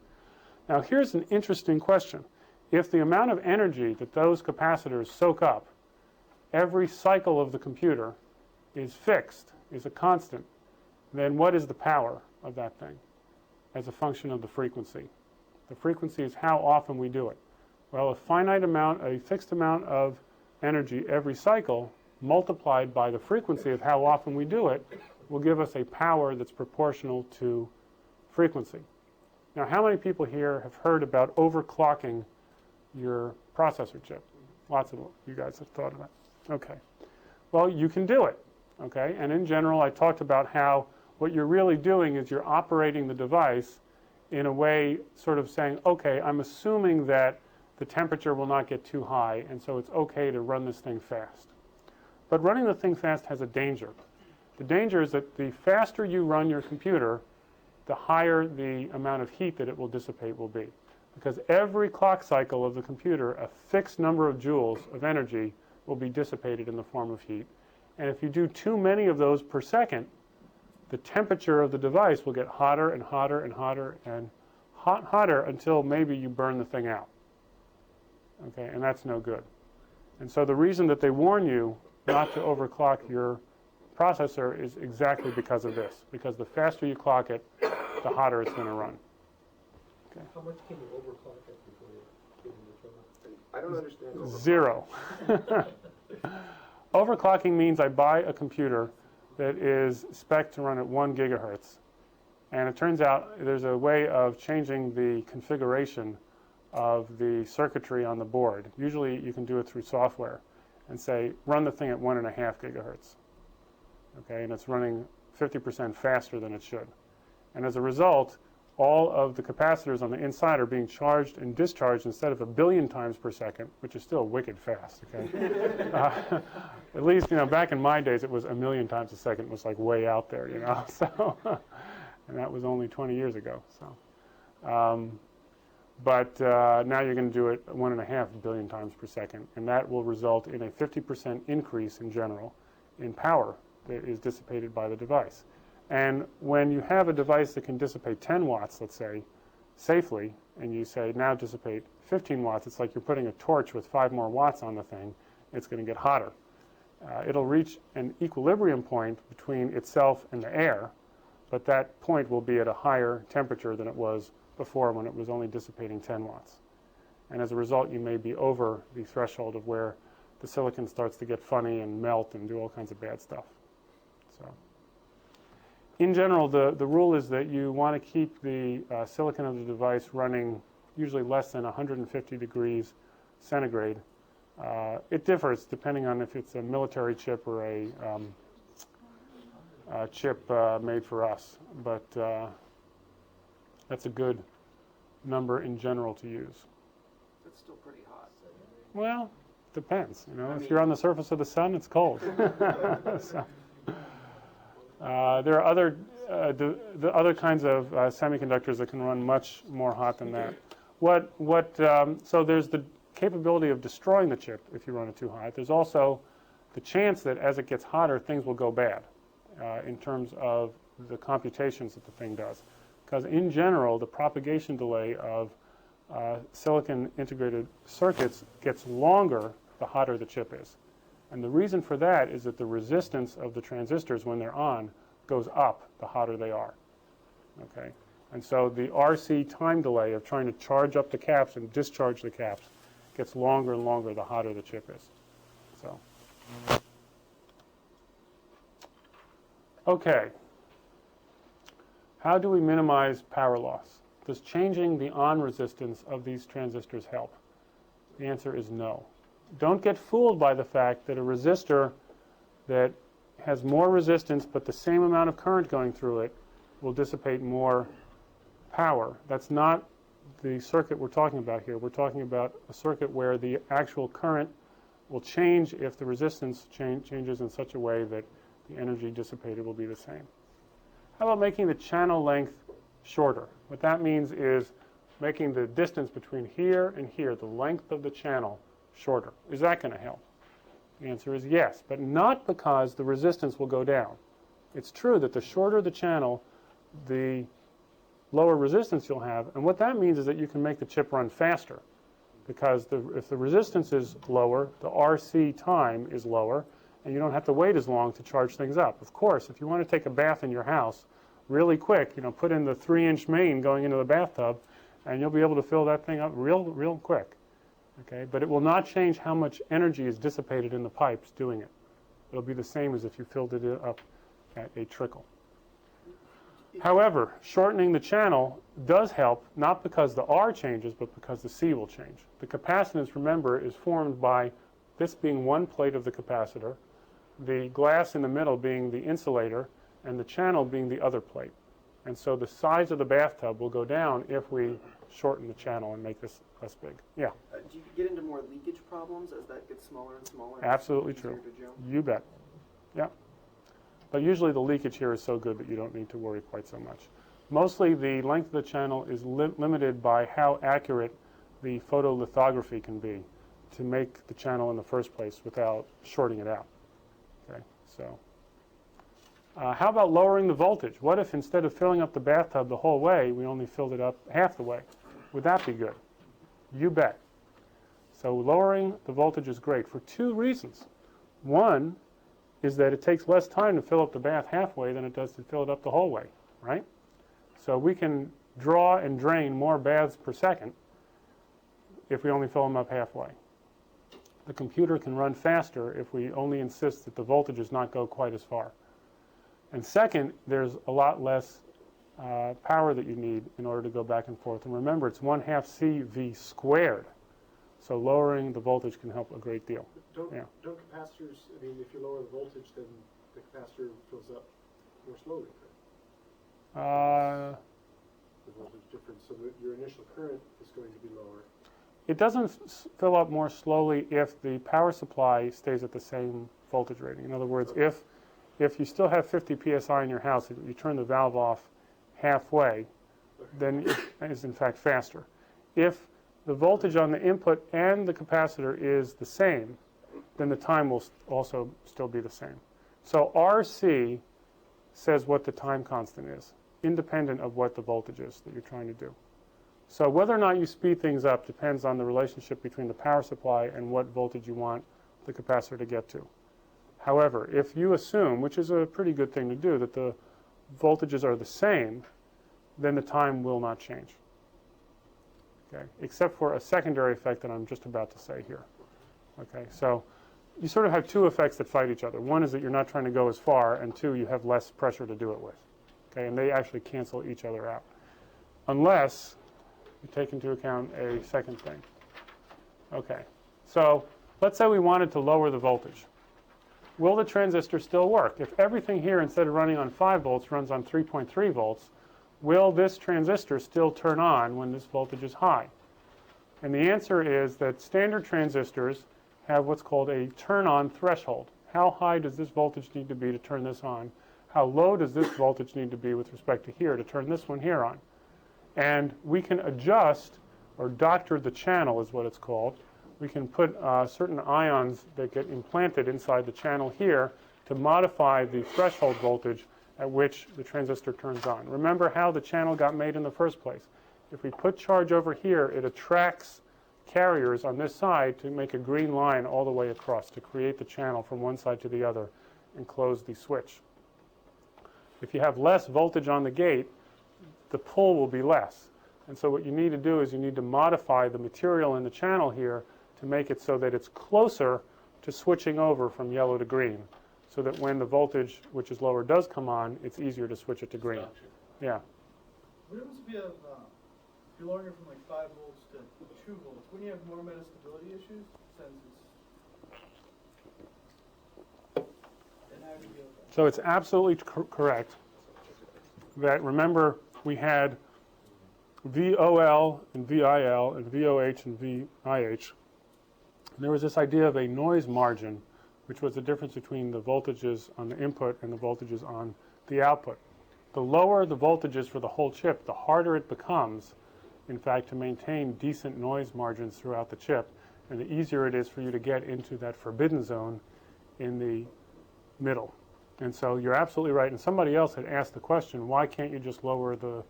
Now, here's an interesting question. If the amount of energy that those capacitors soak up every cycle of the computer is fixed, is a constant, then what is the power of that thing as a function of the frequency? The frequency is how often we do it. Well, a fixed amount of energy every cycle multiplied by the frequency of how often we do it will give us a power that's proportional to frequency. Now, how many people here have heard about overclocking your processor chip? Lots of you guys have thought of that. Okay. Well, you can do it. Okay. And in general, I talked about how what you're really doing is you're operating the device in a way sort of saying, okay, I'm assuming that the temperature will not get too high, and so it's okay to run this thing fast. But running the thing fast has a danger. The danger is that the faster you run your computer, the higher the amount of heat that it will dissipate will be. Because every clock cycle of the computer, a fixed number of joules of energy will be dissipated in the form of heat. And if you do too many of those per second, the temperature of the device will get hotter and hotter and hotter and hotter until maybe you burn the thing out. Okay, and that's no good. And so the reason that they warn you not to overclock your processor is exactly because of this. Because the faster you clock it, the hotter it's going to run. Okay. How much can you overclock it before you give them the trouble? I don't understand. Zero. Overclocking means I buy a computer that is spec'd to run at 1 gigahertz. And it turns out there's a way of changing the configuration of the circuitry on the board. Usually you can do it through software and say, run the thing at 1.5 gigahertz. Okay, and it's running 50% faster than it should. And as a result, all of the capacitors on the inside are being charged and discharged instead of 1 billion times per second, which is still wicked fast, okay? At least, back in my days, it was 1 million times a second. It was like way out there, so, and that was only 20 years ago, so. But now you're going to do it 1.5 billion times per second, and that will result in a 50% increase in general in power that is dissipated by the device. And when you have a device that can dissipate 10 watts, let's say, safely, and you say now dissipate 15 watts, it's like you're putting a torch with 5 more watts on the thing. It's going to get hotter. It'll reach an equilibrium point between itself and the air, but that point will be at a higher temperature than it was before when it was only dissipating 10 watts. And as a result, you may be over the threshold of where the silicon starts to get funny and melt and do all kinds of bad stuff. So, in general, the rule is that you want to keep the silicon of the device running usually less than 150 degrees centigrade. It differs depending on if it's a military chip or a chip made for us, but that's a good number in general to use. That's still pretty hot. Well, depends. You know, if you're on the surface of the sun, it's cold. So, there are other the other kinds of semiconductors that can run much more hot than that. So there's the capability of destroying the chip if you run it too hot. There's also the chance that as it gets hotter, things will go bad in terms of the computations that the thing does. Because in general, the propagation delay of silicon integrated circuits gets longer the hotter the chip is. And the reason for that is that the resistance of the transistors when they're on goes up the hotter they are. Okay? And so the RC time delay of trying to charge up the caps and discharge the caps gets longer and longer the hotter the chip is. So, okay. How do we minimize power loss? Does changing the on resistance of these transistors help? The answer is no. Don't get fooled by the fact that a resistor that has more resistance but the same amount of current going through it will dissipate more power. That's not the circuit we're talking about here. We're talking about a circuit where the actual current will change if the resistance changes in such a way that the energy dissipated will be the same. How about making the channel length shorter? What that means is making the distance between here and here, the length of the channel, shorter. Is that going to help? The answer is yes, but not because the resistance will go down. It's true that the shorter the channel, the lower resistance you'll have, and what that means is that you can make the chip run faster, because if the resistance is lower, the RC time is lower, and you don't have to wait as long to charge things up. Of course, if you want to take a bath in your house really quick, put in the 3-inch main going into the bathtub, and you'll be able to fill that thing up real quick. Okay, but it will not change how much energy is dissipated in the pipes doing it. It'll be the same as if you filled it up at a trickle. However, shortening the channel does help, not because the R changes, but because the C will change. The capacitance, remember, is formed by this being one plate of the capacitor, the glass in the middle being the insulator, and the channel being the other plate. And so the size of the bathtub will go down if we shorten the channel and make this less big. Yeah? Do you get into more leakage problems as that gets smaller and smaller? Absolutely true. You bet. Yeah. But usually the leakage here is so good that you don't need to worry quite so much. Mostly the length of the channel is limited by how accurate the photolithography can be to make the channel in the first place without shorting it out. Okay, so how about lowering the voltage? What if instead of filling up the bathtub the whole way, we only filled it up half the way? Would that be good? You bet. So lowering the voltage is great for two reasons. One is that it takes less time to fill up the bath halfway than it does to fill it up the whole way, right? So we can draw and drain more baths per second if we only fill them up halfway. The computer can run faster if we only insist that the voltages not go quite as far. And second, there's a lot less power that you need in order to go back and forth. And remember, it's 1/2 CV squared. So lowering the voltage can help a great deal. Don't capacitors, if you lower the voltage, then the capacitor fills up more slowly, correct? The voltage difference, so that your initial current is going to be lower. It doesn't fill up more slowly if the power supply stays at the same voltage rating. In other words, if you still have 50 psi in your house, if you turn the valve off halfway, then it is in fact faster. If the voltage on the input and the capacitor is the same, then the time will also still be the same. So RC says what the time constant is, independent of what the voltage is that you're trying to do. So whether or not you speed things up depends on the relationship between the power supply and what voltage you want the capacitor to get to. However, if you assume, which is a pretty good thing to do, that the voltages are the same, then the time will not change. Okay, except for a secondary effect that I'm just about to say here. Okay, so you sort of have two effects that fight each other. One is that you're not trying to go as far, and two, you have less pressure to do it with. Okay, and they actually cancel each other out, unless you take into account a second thing. Okay, so let's say we wanted to lower the voltage. Will the transistor still work? If everything here, instead of running on 5 volts, runs on 3.3 volts, will this transistor still turn on when this voltage is high? And the answer is that standard transistors have what's called a turn-on threshold. How high does this voltage need to be to turn this on? How low does this voltage need to be with respect to here to turn this one here on? And we can adjust, or doctor the channel is what it's called. We can put certain ions that get implanted inside the channel here to modify the threshold voltage at which the transistor turns on. Remember how the channel got made in the first place. If we put charge over here, it attracts carriers on this side to make a green line all the way across to create the channel from one side to the other and close the switch. If you have less voltage on the gate, the pull will be less. And so what you need to do is you need to modify the material in the channel here to make it so that it's closer to switching over from yellow to green, so that when the voltage, which is lower, does come on, it's easier to switch it to green. Yeah. What happens if you have, if you're lowering it from like 5 volts to 2 volts, wouldn't you have more metastability issues? Since it's, and how do you deal with that? So it's absolutely correct that, remember, we had VOL and VIL and VOH and VIH. And there was this idea of a noise margin, which was the difference between the voltages on the input and the voltages on the output. The lower the voltages for the whole chip, the harder it becomes, in fact, to maintain decent noise margins throughout the chip, and the easier it is for you to get into that forbidden zone in the middle. And so you're absolutely right. And somebody else had asked the question, why can't you just lower the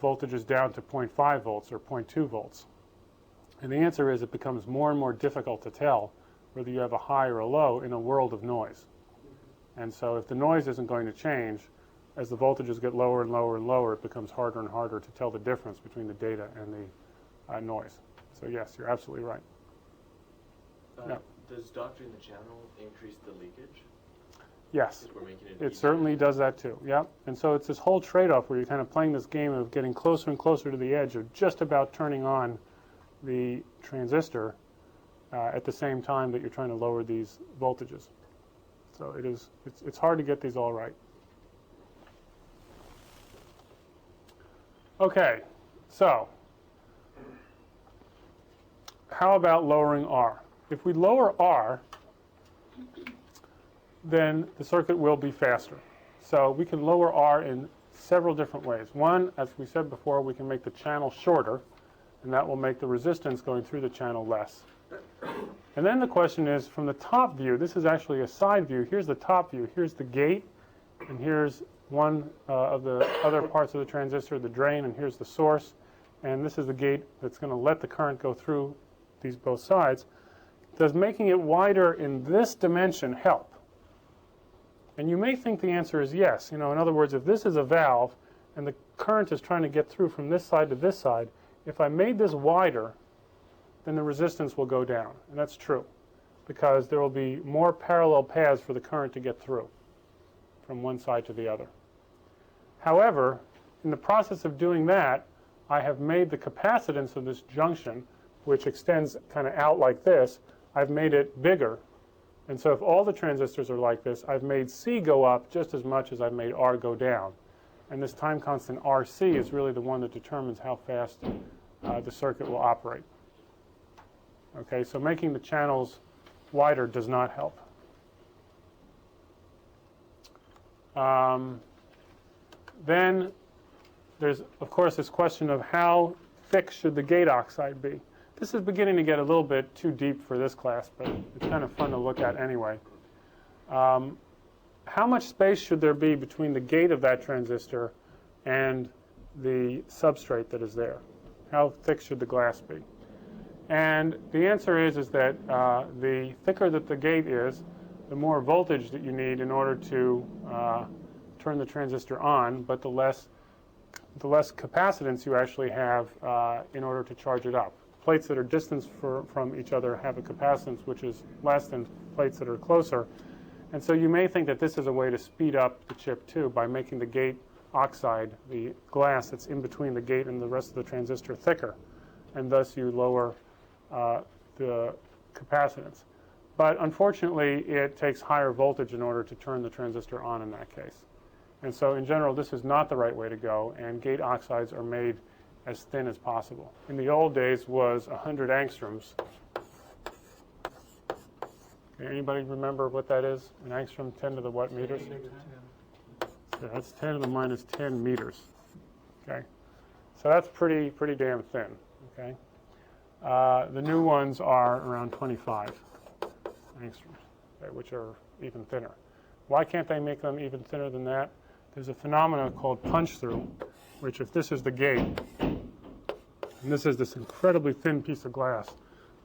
voltages down to 0.5 volts or 0.2 volts? And the answer is it becomes more and more difficult to tell whether you have a high or a low in a world of noise. And so if the noise isn't going to change, as the voltages get lower and lower and lower, it becomes harder and harder to tell the difference between the data and the noise. So yes, you're absolutely right. Yeah. Does doctoring the channel increase the leakage? Yes, We're making it it easier? certainly does that too. Yeah, and so it's this whole trade-off where you're kind of playing this game of getting closer and closer to the edge of just about turning on the transistor at the same time that you're trying to lower these voltages. So it's hard to get these all right. Okay, so how about lowering R? If we lower R, then the circuit will be faster. So we can lower R in several different ways. One, as we said before, we can make the channel shorter, and that will make the resistance going through the channel less. And then the question is, from the top view, this is actually a side view. Here's the top view. Here's the gate, and here's one of the other parts of the transistor, the drain, and here's the source. And this is the gate that's going to let the current go through these both sides. Does making it wider in this dimension help? And you may think the answer is yes. You know, in other words, if this is a valve and the current is trying to get through from this side to this side, if I made this wider, then the resistance will go down. And that's true, because there will be more parallel paths for the current to get through from one side to the other. However, in the process of doing that, I have made the capacitance of this junction, which extends kind of out like this, I've made it bigger. And so if all the transistors are like this, I've made C go up just as much as I've made R go down. And this time constant RC is really the one that determines how fast the circuit will operate. Okay, so making the channels wider does not help. Then there's, of course, this question of how thick should the gate oxide be. This is beginning to get a little bit too deep for this class, but it's kind of fun to look at anyway. How much space should there be between the gate of that transistor and the substrate that is there? How thick should the glass be? And the answer is that the thicker that the gate is, the more voltage that you need in order to turn the transistor on, but the less capacitance you actually have in order to charge it up. Plates that are distant from each other have a capacitance which is less than plates that are closer. And so you may think that this is a way to speed up the chip too by making the gate oxide, the glass that's in between the gate and the rest of the transistor, thicker. And thus you lower the capacitance. But unfortunately, it takes higher voltage in order to turn the transistor on in that case. And so in general, this is not the right way to go, and gate oxides are made as thin as possible. In the old days was 100 angstroms. Okay, anybody remember what that is? An angstrom, 10 to the what meters? So that's 10 to the minus 10 meters. Okay, so that's pretty damn thin. Okay, the new ones are around 25 angstroms, okay, which are even thinner. Why can't they make them even thinner than that? There's a phenomenon called punch-through, which if this is the gate, and this is this incredibly thin piece of glass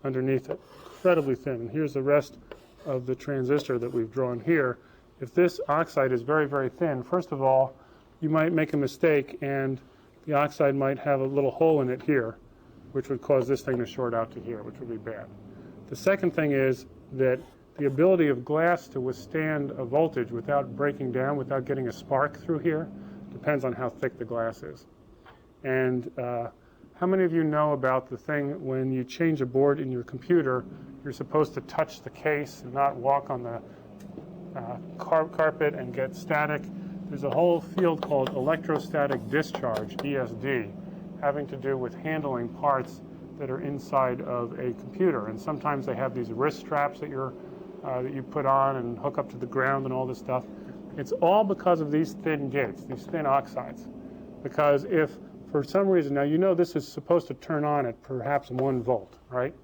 underneath it, incredibly thin, and here's the rest of the transistor that we've drawn here. If this oxide is very, very thin, first of all, you might make a mistake and the oxide might have a little hole in it here, which would cause this thing to short out to here, which would be bad. The second thing is that the ability of glass to withstand a voltage without breaking down, without getting a spark through here, depends on how thick the glass is. And how many of you know about the thing when you change a board in your computer, you're supposed to touch the case and not walk on the carpet and get static? There's a whole field called electrostatic discharge, ESD, having to do with handling parts that are inside of a computer. And sometimes they have these wrist straps that you put on and hook up to the ground and all this stuff. It's all because of these thin gates, these thin oxides. Because if, for some reason, now you know this is supposed to turn on at perhaps 1 volt, right?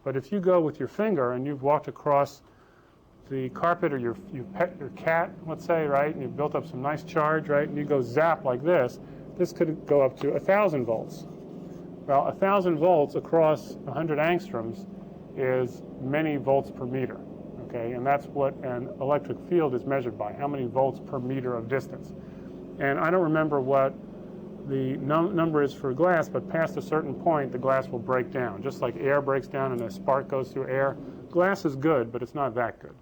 But if you go with your finger and you've walked across the carpet, or you've pet your cat, let's say, right, and you've built up some nice charge, right, and you go zap like this could go up to 1,000 volts. Well, 1,000 volts across 100 angstroms is many volts per meter, okay? And that's what an electric field is measured by, how many volts per meter of distance. And I don't remember what the number is for glass, but past a certain point, the glass will break down. Just like air breaks down and a spark goes through air, glass is good, but it's not that good.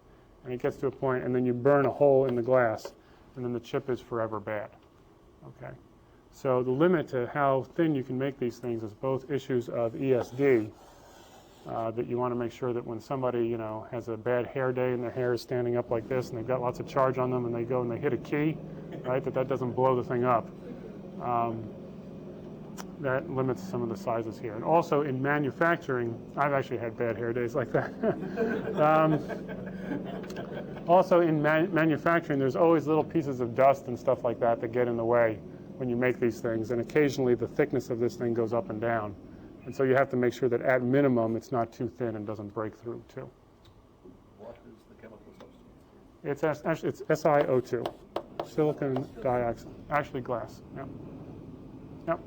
And it gets to a point, and then you burn a hole in the glass, and then the chip is forever bad, okay? So the limit to how thin you can make these things is both issues of ESD, that you want to make sure that when somebody, you know, has a bad hair day and their hair is standing up like this and they've got lots of charge on them and they go and they hit a key, right, that doesn't blow the thing up. That limits some of the sizes here. And also in manufacturing, I've actually had bad hair days like that. Also in manufacturing, there's always little pieces of dust and stuff like that that get in the way when you make these things, and occasionally the thickness of this thing goes up and down. And so you have to make sure that at minimum it's not too thin and doesn't break through too. What is the chemical substance? It's SiO2, silicon dioxide, actually glass. Yeah. Yep.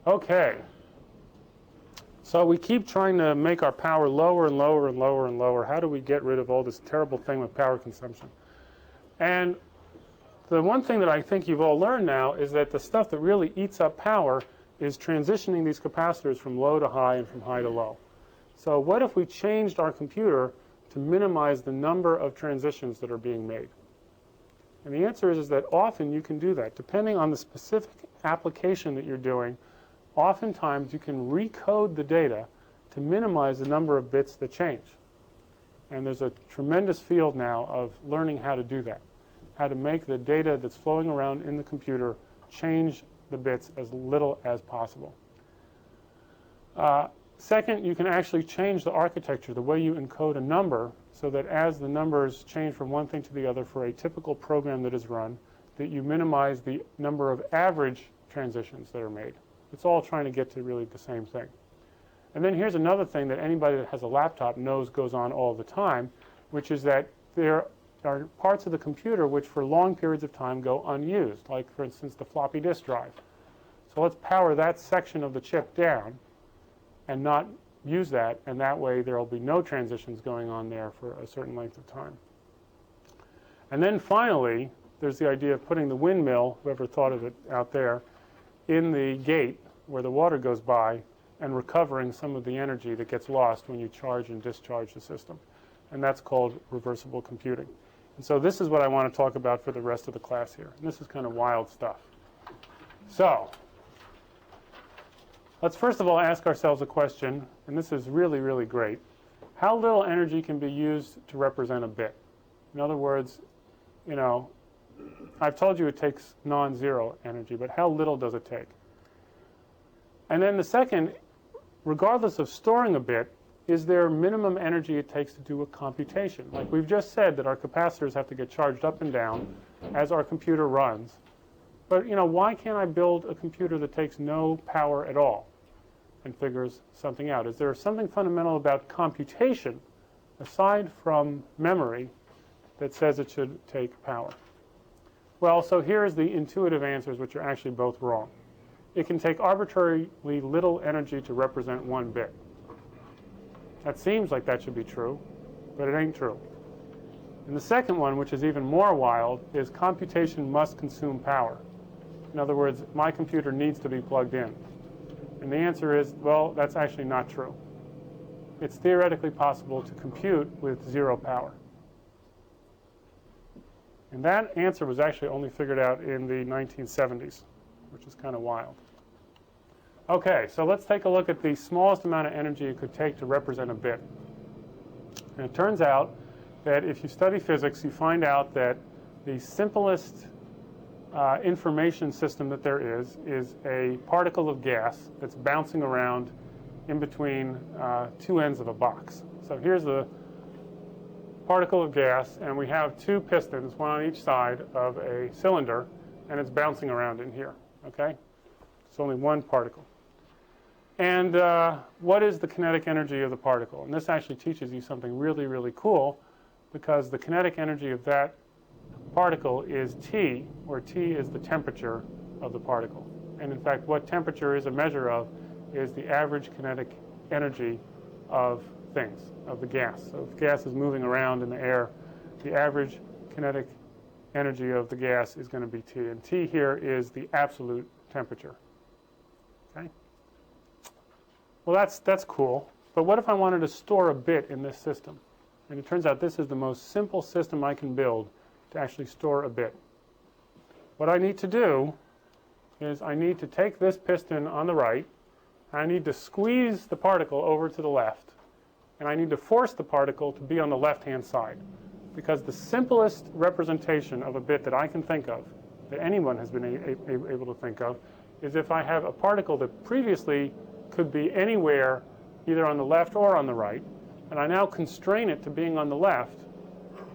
Okay. So we keep trying to make our power lower and lower and lower and lower. How do we get rid of all this terrible thing with power consumption? And the one thing that I think you've all learned now is that the stuff that really eats up power is transitioning these capacitors from low to high and from high to low. So what if we changed our computer to minimize the number of transitions that are being made? And the answer is that often you can do that. Depending on the specific application that you're doing, oftentimes you can recode the data to minimize the number of bits that change. And there's a tremendous field now of learning how to do that, how to make the data that's flowing around in the computer change the bits as little as possible. Second, you can actually change the architecture, the way you encode a number, so that as the numbers change from one thing to the other for a typical program that is run, that you minimize the number of average transitions that are made. It's all trying to get to really the same thing. And then here's another thing that anybody that has a laptop knows goes on all the time, which is that there are parts of the computer which for long periods of time go unused, like for instance the floppy disk drive. So let's power that section of the chip down and not use that, and that way there will be no transitions going on there for a certain length of time. And then finally, there's the idea of putting the windmill, whoever thought of it out there, in the gate where the water goes by and recovering some of the energy that gets lost when you charge and discharge the system. And that's called reversible computing. And so this is what I want to talk about for the rest of the class here. And this is kind of wild stuff. So let's first of all ask ourselves a question, and this is really, really great. How little energy can be used to represent a bit? In other words, you know, I've told you it takes non-zero energy, but how little does it take? And then the second, regardless of storing a bit, is there minimum energy it takes to do a computation? Like we've just said that our capacitors have to get charged up and down as our computer runs. But, you know, why can't I build a computer that takes no power at all and figures something out? Is there something fundamental about computation, aside from memory, that says it should take power? Well, so here's the intuitive answers, which are actually both wrong. It can take arbitrarily little energy to represent one bit. That seems like that should be true, but it ain't true. And the second one, which is even more wild, is computation must consume power. In other words, my computer needs to be plugged in. And the answer is, well, that's actually not true. It's theoretically possible to compute with zero power. And that answer was actually only figured out in the 1970s, which is kind of wild. Okay, so let's take a look at the smallest amount of energy it could take to represent a bit. And it turns out that if you study physics, you find out that the simplest information system that there is a particle of gas that's bouncing around in between two ends of a box. So here's the particle of gas, and we have two pistons, one on each side of a cylinder, and it's bouncing around in here, okay? It's only one particle. And what is the kinetic energy of the particle? And this actually teaches you something really, really cool, because the kinetic energy of that particle is T, where T is the temperature of the particle. And in fact, what temperature is a measure of is the average kinetic energy of things, of the gas. So if gas is moving around in the air, the average kinetic energy of the gas is going to be T. And T here is the absolute temperature. Okay? Well, that's cool. But what if I wanted to store a bit in this system? And it turns out this is the most simple system I can build to actually store a bit. What I need to do is I need to take this piston on the right, and I need to squeeze the particle over to the left, and I need to force the particle to be on the left-hand side, because the simplest representation of a bit that I can think of, that anyone has been able to think of, is if I have a particle that previously could be anywhere, either on the left or on the right, and I now constrain it to being on the left,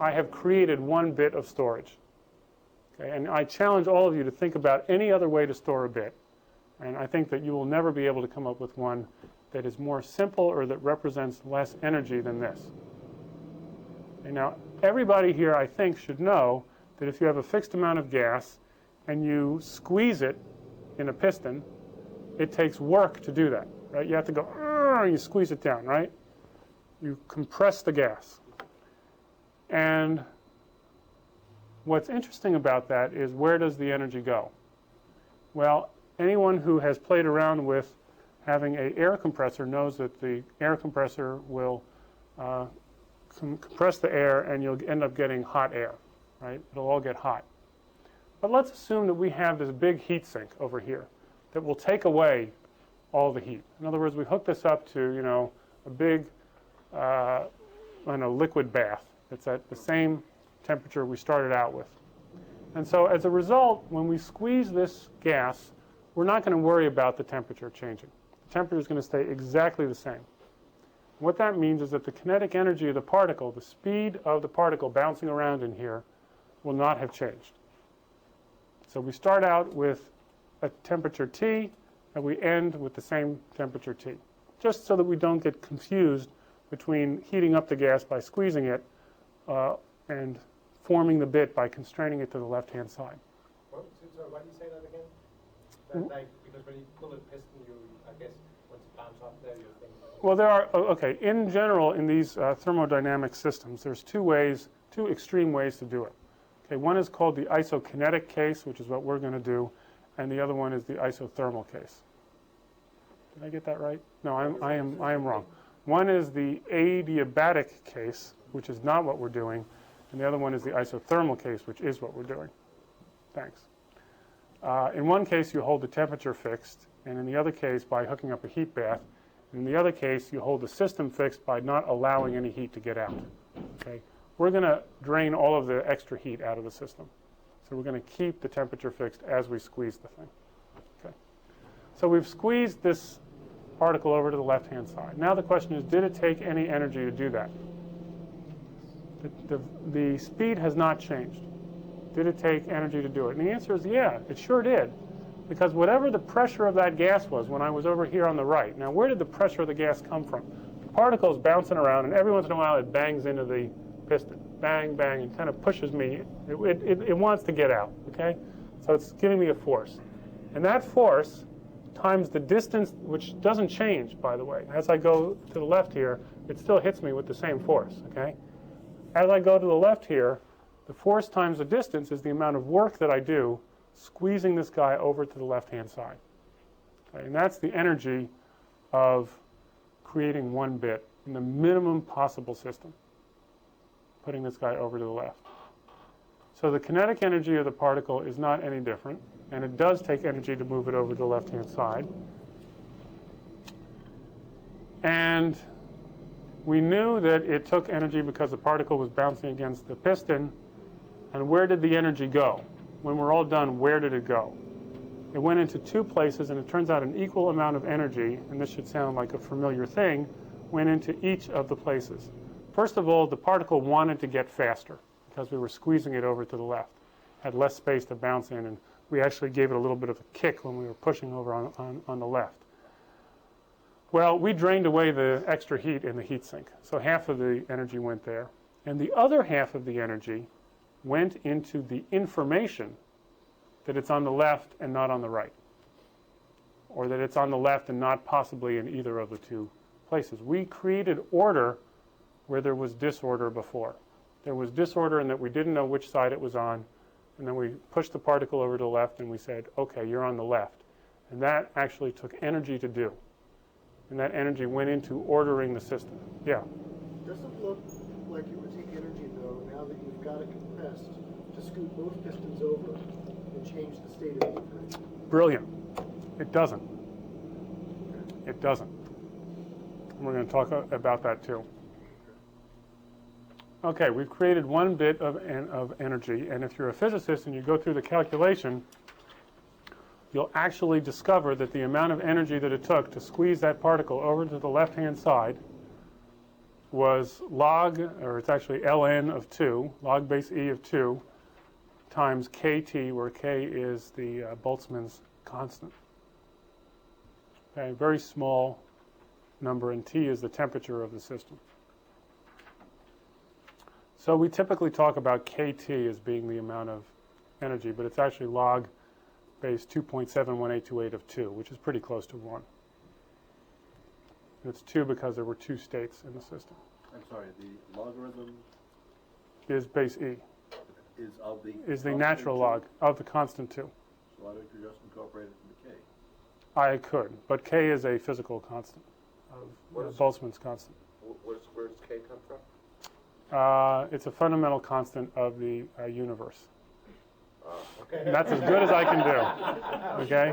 I have created one bit of storage. Okay? And I challenge all of you to think about any other way to store a bit. And I think that you will never be able to come up with one that is more simple or that represents less energy than this. And now, everybody here, I think, should know that if you have a fixed amount of gas and you squeeze it in a piston, it takes work to do that, right? You have to go, and you squeeze it down, right? You compress the gas. And what's interesting about that is, where does the energy go? Well, anyone who has played around with having an air compressor knows that the air compressor will compress the air, and you'll end up getting hot air, right? It'll all get hot. But let's assume that we have this big heat sink over here that will take away all the heat. In other words, we hook this up to, you know, a big liquid bath that's at the same temperature we started out with. And so as a result, when we squeeze this gas, we're not going to worry about the temperature changing. The temperature is going to stay exactly the same. What that means is that the kinetic energy of the particle, the speed of the particle bouncing around in here, will not have changed. So we start out with a temperature T, and we end with the same temperature T, just so that we don't get confused between heating up the gas by squeezing it and forming the bit by constraining it to the left-hand side. Why do you say that again? That, like, because when you pull a piston, I guess, once it bounce off there, you think? Well, there are, okay, in general, in these thermodynamic systems, there's two extreme ways to do it. Okay, one is called the isokinetic case, which is what we're going to do, and the other one is the isothermal case. Did I get that right? No, I am wrong. One is the adiabatic case, which is not what we're doing, and the other one is the isothermal case, which is what we're doing. Thanks. In one case, you hold the temperature fixed, and in the other case, by hooking up a heat bath. In the other case, you hold the system fixed by not allowing any heat to get out. Okay? We're going to drain all of the extra heat out of the system. So we're going to keep the temperature fixed as we squeeze the thing. Okay? So we've squeezed this particle over to the left-hand side. Now the question is, did it take any energy to do that? The speed has not changed. Did it take energy to do it? And the answer is yeah, it sure did. Because whatever the pressure of that gas was when I was over here on the right, now where did the pressure of the gas come from? The particle is bouncing around, and every once in a while it bangs into the piston. Bang, bang, and kind of pushes me. It wants to get out, okay? So it's giving me a force. And that force times the distance, which doesn't change, by the way. As I go to the left here, it still hits me with the same force, okay? As I go to the left here, the force times the distance is the amount of work that I do squeezing this guy over to the left-hand side. Okay? And that's the energy of creating one bit in the minimum possible system, putting this guy over to the left. So the kinetic energy of the particle is not any different, and it does take energy to move it over to the left-hand side. And we knew that it took energy because the particle was bouncing against the piston. And where did the energy go? When we're all done, where did it go? It went into two places, and it turns out an equal amount of energy, and this should sound like a familiar thing, went into each of the places. First of all, the particle wanted to get faster because we were squeezing it over to the left. Had less space to bounce in, and we actually gave it a little bit of a kick when we were pushing over on the left. Well, we drained away the extra heat in the heat sink, so half of the energy went there. And the other half of the energy went into the information that it's on the left and not on the right, or that it's on the left and not possibly in either of the two places. We created order where there was disorder before. There was disorder in that we didn't know which side it was on, and then we pushed the particle over to the left and we said, okay, you're on the left. And that actually took energy to do. And that energy went into ordering the system. Yeah? Doesn't look like it would take energy, though, now that you've got it compressed, to scoot both pistons over and change the state of the equation. Brilliant. It doesn't. It doesn't. And we're going to talk about that too. Okay, we've created one bit of energy, and if you're a physicist and you go through the calculation, you'll actually discover that the amount of energy that it took to squeeze that particle over to the left-hand side was log, or it's actually ln of 2, log base e of 2, times kT, where k is the Boltzmann's constant. Okay, very small number, and T is the temperature of the system. So we typically talk about kT as being the amount of energy, but it's actually log base 2.71828 of 2, which is pretty close to 1. And it's 2 because there were two states in the system. I'm sorry, the logarithm Is base E. is The natural log of the constant 2. So why don't you just incorporate it into K? I could, but K is a physical constant of Boltzmann's constant. Where does K come from? It's a fundamental constant of the universe. Okay. And that's as good as I can do. Okay?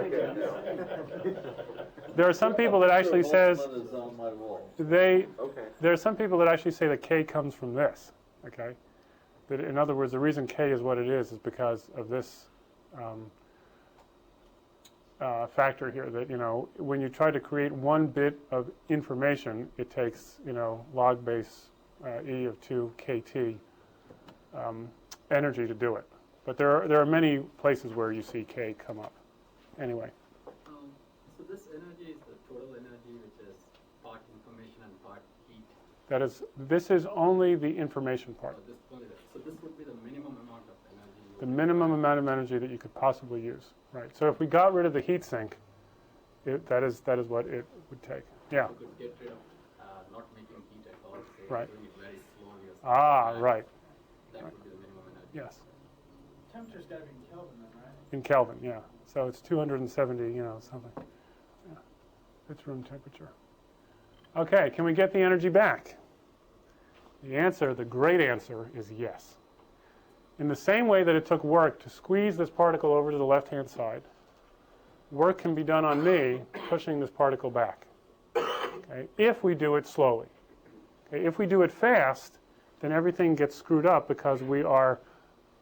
There are some people that actually says Boltzmann is on my wall. there Okay. are some people that actually say that K comes from this. Okay? That in other words, the reason K is what it is because of this factor here. That when you try to create one bit of information, it takes log base e of 2 kT energy to do it. But there are many places where you see K come up. Anyway. So this energy is the total energy, which is part information and part heat. This is only the information part. So this would be the minimum amount of energy. The minimum amount of energy that you could possibly use. Right. So if we got rid of the heat sink, that is what it would take. Yeah. You could get rid of not making heat at all, say Right. doing it very slowly or something. Ah, like that. right. That would be the minimum energy. Yes. Temperature's gotta be in Kelvin then, right? In Kelvin, yeah. So it's 270, something. Yeah. It's room temperature. Okay, can we get the energy back? The answer, the great answer, is yes. In the same way that it took work to squeeze this particle over to the left-hand side, work can be done on me pushing this particle back. Okay, if we do it slowly. Okay, if we do it fast, then everything gets screwed up because we are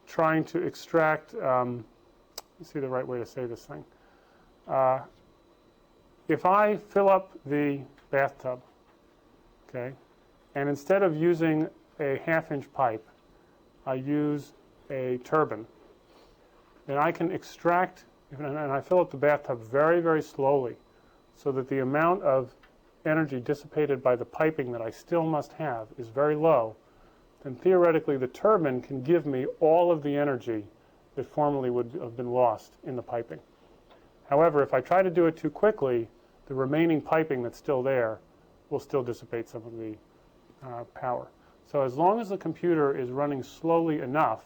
trying to extract, let's see the right way to say this thing. If I fill up the bathtub, okay, and instead of using a half-inch pipe, I use a turbine, then I can extract, and I fill up the bathtub very, very slowly so that the amount of energy dissipated by the piping that I still must have is very low, then theoretically the turbine can give me all of the energy that formerly would have been lost in the piping. However, if I try to do it too quickly, the remaining piping that's still there will still dissipate some of the power. So as long as the computer is running slowly enough,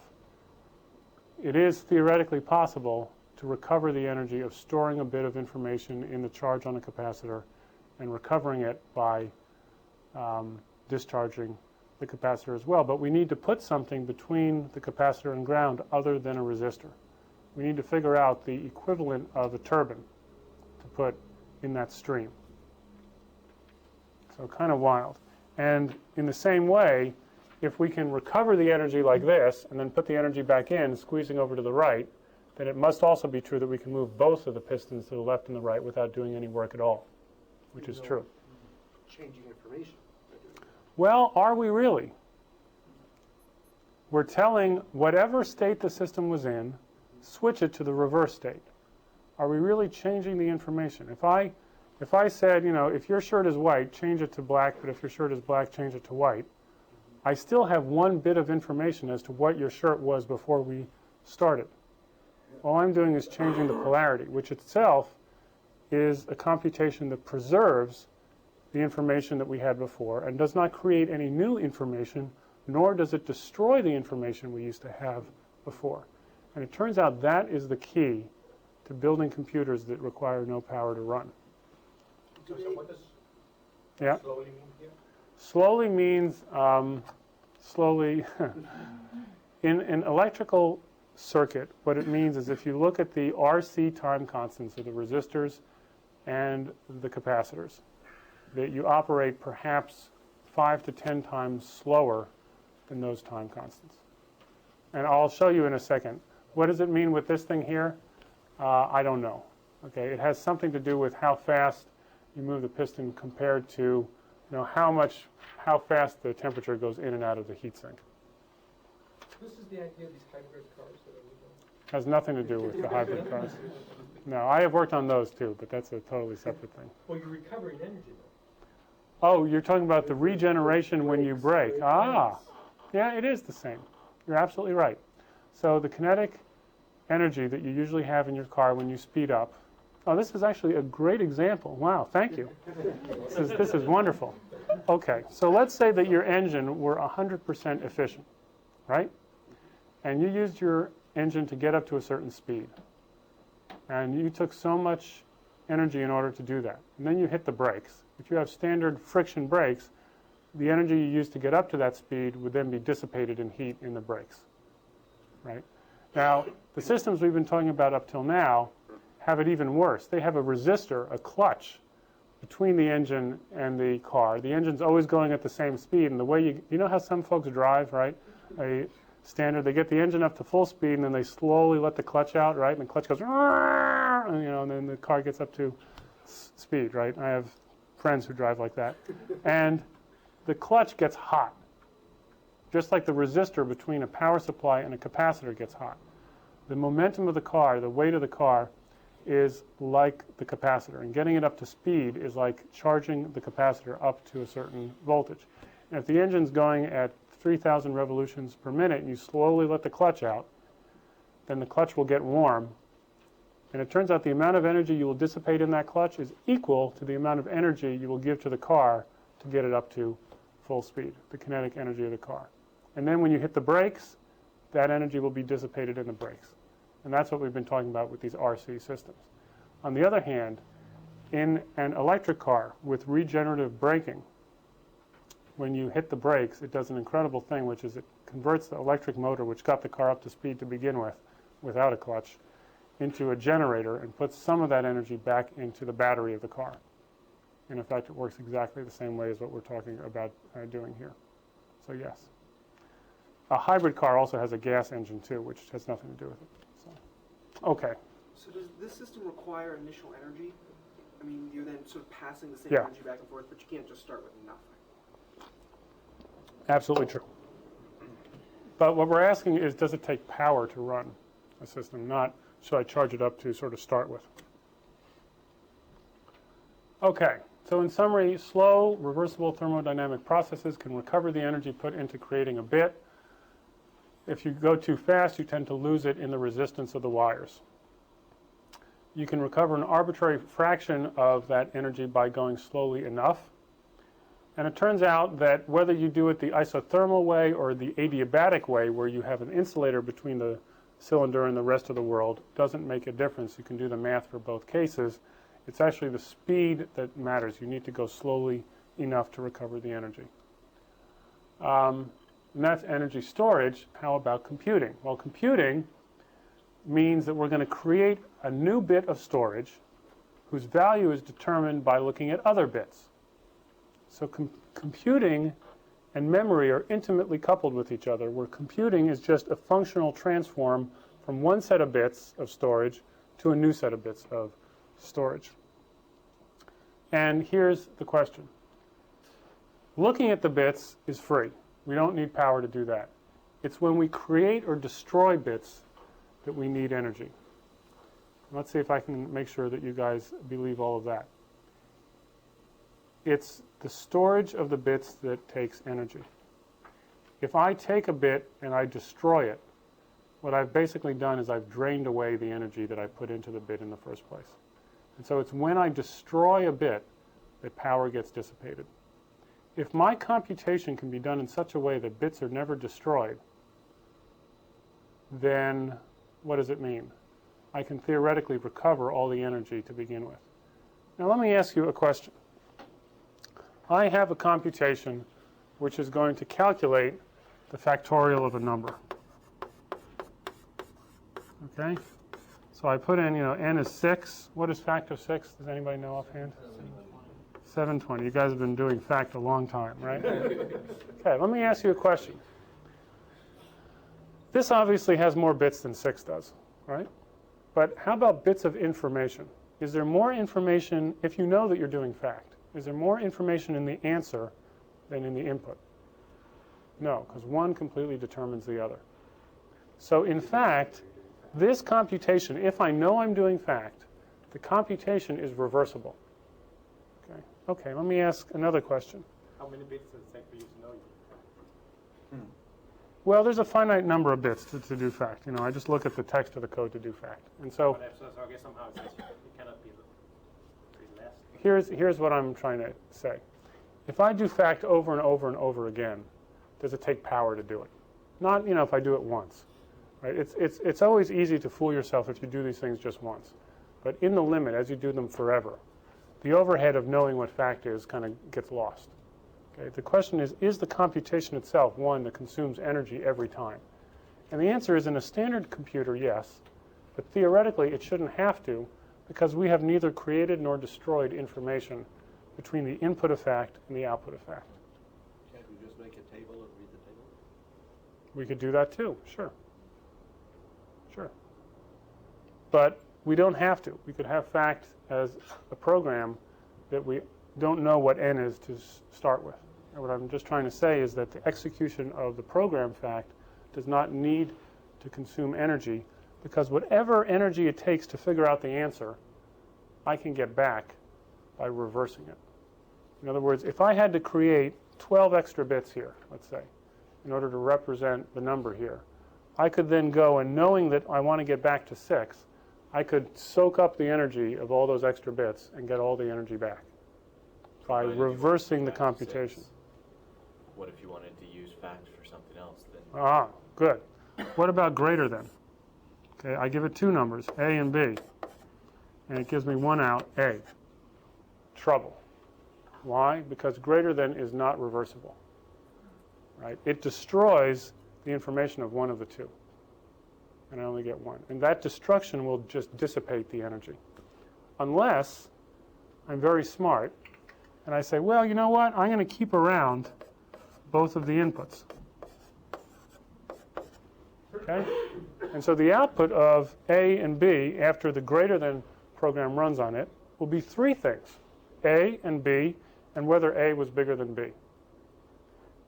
it is theoretically possible to recover the energy of storing a bit of information in the charge on a capacitor and recovering it by discharging the capacitor as well. But we need to put something between the capacitor and ground other than a resistor. We need to figure out the equivalent of a turbine to put in that stream. So kind of wild. And in the same way, if we can recover the energy like this and then put the energy back in, squeezing over to the right, then it must also be true that we can move both of the pistons to the left and the right without doing any work at all, which is true. Changing information. Well, are we really? We're telling whatever state the system was in, switch it to the reverse state. Are we really changing the information? If I said, if your shirt is white, change it to black, but if your shirt is black, change it to white, I still have one bit of information as to what your shirt was before we started. All I'm doing is changing the polarity, which itself is a computation that preserves the information that we had before and does not create any new information, nor does it destroy the information we used to have before. And it turns out that is the key to building computers that require no power to run. So what does Yeah. slowly mean here? Slowly means slowly. In an electrical circuit, what it means is if you look at the RC time constants of the resistors and the capacitors, that you operate perhaps 5 to 10 times slower than those time constants. And I'll show you in a second. What does it mean with this thing here? I don't know. Okay, it has something to do with how fast you move the piston compared to how fast the temperature goes in and out of the heatsink. This is the idea of these hybrid cars that are legal. Has nothing to do with the hybrid cars. No, I have worked on those too, but that's a totally separate thing. Well, you're recovering energy though. Oh, you're talking about the regeneration when you brake. Ah, yeah, it is the same. You're absolutely right. So the kinetic energy that you usually have in your car when you speed up. Oh, this is actually a great example. Wow, thank you. This is wonderful. Okay, so let's say that your engine were 100% efficient, right? And you used your engine to get up to a certain speed. And you took so much energy in order to do that. And then you hit the brakes. If you have standard friction brakes, the energy you used to get up to that speed would then be dissipated in heat in the brakes, right? Now, the systems we've been talking about up till now have it even worse. They have a resistor, a clutch, between the engine and the car. The engine's always going at the same speed, and the way you know how some folks drive, right? They get the engine up to full speed, and then they slowly let the clutch out, right? And the clutch goes, and then the car gets up to speed, right? I have friends who drive like that. And the clutch gets hot, just like the resistor between a power supply and a capacitor gets hot. The momentum of the car, the weight of the car, is like the capacitor, and getting it up to speed is like charging the capacitor up to a certain voltage. And if the engine's going at 3,000 revolutions per minute and you slowly let the clutch out, then the clutch will get warm And it turns out the amount of energy you will dissipate in that clutch is equal to the amount of energy you will give to the car to get it up to full speed, the kinetic energy of the car. And then when you hit the brakes, that energy will be dissipated in the brakes. And that's what we've been talking about with these RC systems. On the other hand, in an electric car with regenerative braking, when you hit the brakes, it does an incredible thing, which is it converts the electric motor, which got the car up to speed to begin with, without a clutch, into a generator and puts some of that energy back into the battery of the car. And in fact, it works exactly the same way as what we're talking about doing here. So yes. A hybrid car also has a gas engine too, which has nothing to do with it. So, okay. So does this system require initial energy? I mean, you're then sort of passing the same Yeah. energy back and forth, but you can't just start with nothing. Absolutely true. But what we're asking is, does it take power to run a system, not should I charge it up to sort of start with? Okay, so in summary, slow, reversible thermodynamic processes can recover the energy put into creating a bit. If you go too fast, you tend to lose it in the resistance of the wires. You can recover an arbitrary fraction of that energy by going slowly enough. And it turns out that whether you do it the isothermal way or the adiabatic way, where you have an insulator between the cylinder and the rest of the world, doesn't make a difference. You can do the math for both cases. It's actually the speed that matters. You need to go slowly enough to recover the energy. And that's energy storage. How about computing? Well, computing means that we're going to create a new bit of storage whose value is determined by looking at other bits. So computing and memory are intimately coupled with each other, where computing is just a functional transform from one set of bits of storage to a new set of bits of storage. And here's the question. Looking at the bits is free. We don't need power to do that. It's when we create or destroy bits that we need energy. Let's see if I can make sure that you guys believe all of that. It's the storage of the bits that takes energy. If I take a bit and I destroy it, what I've basically done is I've drained away the energy that I put into the bit in the first place. And so it's when I destroy a bit that power gets dissipated. If my computation can be done in such a way that bits are never destroyed, then what does it mean? I can theoretically recover all the energy to begin with. Now let me ask you a question. I have a computation which is going to calculate the factorial of a number. Okay? So I put in, n is 6. What is fact of 6? Does anybody know offhand? 720. You guys have been doing fact a long time, right? Okay, let me ask you a question. This obviously has more bits than 6 does, right? But how about bits of information? Is there more information if you know that you're doing fact? Is there more information in the answer than in the input? No, because one completely determines the other. So in fact, this computation, if I know I'm doing fact, the computation is reversible. Okay, let me ask another question. How many bits does it take for you to know you? Well, there's a finite number of bits to do fact. I just look at the text of the code to do fact. And so So I guess somehow it cannot be less. here's what I'm trying to say. If I do fact over and over and over again, does it take power to do it? Not, if I do it once. Right? It's always easy to fool yourself if you do these things just once. But in the limit, as you do them forever, the overhead of knowing what fact is kind of gets lost. Okay? The question is the computation itself one that consumes energy every time? And the answer is, in a standard computer, yes. But theoretically, it shouldn't have to, because we have neither created nor destroyed information between the input of fact and the output of fact. Can't we just make a table and read the table? We could do that too, sure. Sure. But we don't have to. We could have fact as a program that we don't know what n is to start with. And what I'm just trying to say is that the execution of the program fact does not need to consume energy, because whatever energy it takes to figure out the answer, I can get back by reversing it. In other words, if I had to create 12 extra bits here, let's say, in order to represent the number here, I could then go, and knowing that I want to get back to 6, I could soak up the energy of all those extra bits and get all the energy back by Provided you wanted to reversing go the back to computation. 6. What if you wanted to use facts for something else? Then Ah, good. What about greater than? Okay, I give it two numbers, A and B, and it gives me one out, A. Trouble. Why? Because greater than is not reversible, right? It destroys the information of one of the two, and I only get one. And that destruction will just dissipate the energy, unless I'm very smart, and I say, well, you know what? I'm going to keep around both of the inputs. Okay? And so the output of A and B after the greater than program runs on it will be three things, A and B, and whether A was bigger than B.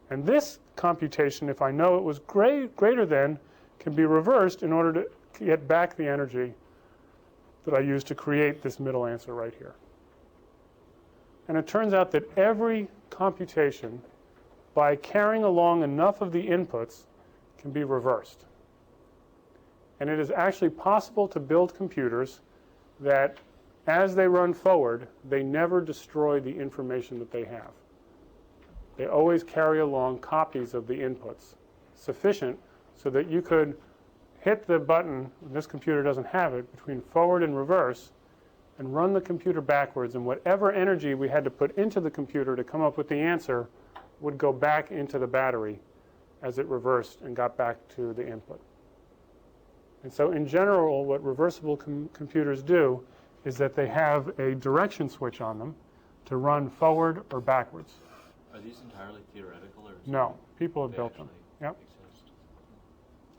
And this computation, if I know it was greater than, can be reversed in order to get back the energy that I used to create this middle answer right here. And it turns out that every computation, by carrying along enough of the inputs, can be reversed. And it is actually possible to build computers that, as they run forward, they never destroy the information that they have. They always carry along copies of the inputs, sufficient so that you could hit the button, and this computer doesn't have it, between forward and reverse, and run the computer backwards, and whatever energy we had to put into the computer to come up with the answer would go back into the battery as it reversed and got back to the input. And so in general, what reversible computers do is that they have a direction switch on them to run forward or backwards. are these entirely theoretical, or No, people have they built them. actually Yep. exist?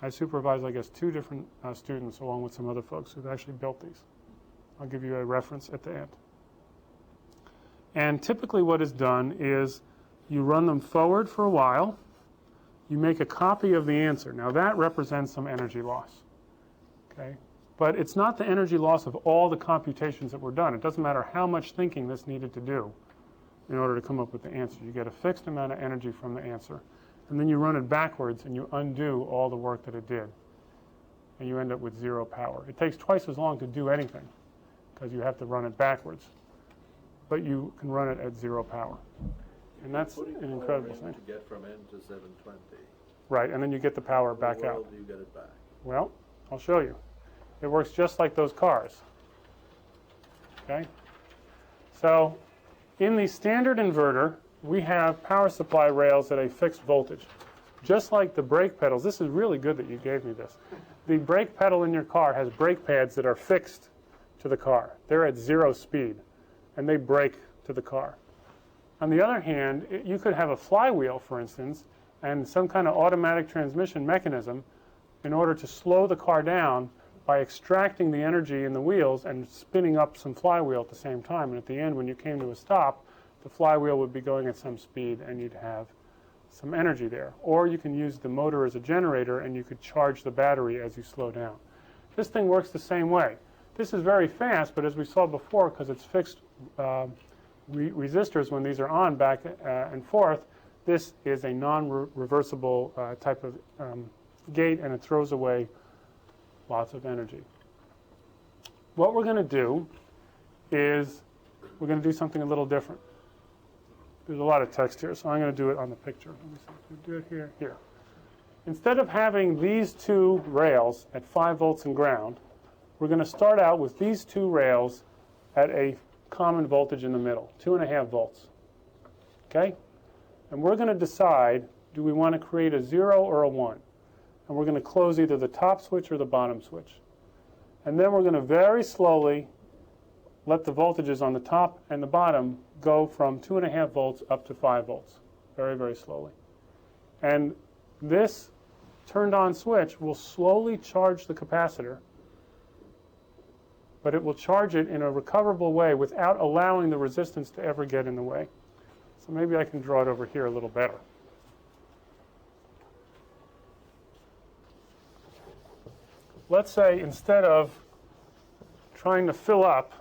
I supervise, I guess, 2 different students along with some other folks who've actually built these. I'll give you a reference at the end. And typically what is done is you run them forward for a while, you make a copy of the answer. Now that represents some energy loss, okay? But it's not the energy loss of all the computations that were done. It doesn't matter how much thinking this needed to do in order to come up with the answer. You get a fixed amount of energy from the answer, and then you run it backwards and you undo all the work that it did, and you end up with 0 power. It takes twice as long to do anything because you have to run it backwards, but you can run it at 0 power. And that's Putting an power incredible in thing. To get from N to 720. Right, and then you get the power back How out. do you get it back? Well, I'll show you. It works just like those cars. Okay? So in the standard inverter, we have power supply rails at a fixed voltage. Just like the brake pedals. This is really good that you gave me this. The brake pedal in your car has brake pads that are fixed to the car. They're at 0 speed, and they brake to the car. On the other hand, you could have a flywheel, for instance, and some kind of automatic transmission mechanism in order to slow the car down by extracting the energy in the wheels and spinning up some flywheel at the same time. And at the end, when you came to a stop, the flywheel would be going at some speed and you'd have some energy there. Or you can use the motor as a generator and you could charge the battery as you slow down. This thing works the same way. This is very fast, but as we saw before, because it's fixed resistors when these are on back and forth, this is a non-reversible type of gate, and it throws away lots of energy. What we're going to do is we're going to do something a little different. There's a lot of text here, so I'm going to do it on the picture. Let me see. Do it here. Here. Instead of having these 2 rails at 5 volts and ground, we're going to start out with these 2 rails at a common voltage in the middle, 2.5 volts. Okay? And we're going to decide, do we want to create a 0 or a 1? And we're going to close either the top switch or the bottom switch. And then we're going to very slowly let the voltages on the top and the bottom go from 2.5 volts up to 5 volts. Very, very slowly. And this turned on switch will slowly charge the capacitor, but it will charge it in a recoverable way without allowing the resistance to ever get in the way. So maybe I can draw it over here a little better. Let's say instead of trying to fill up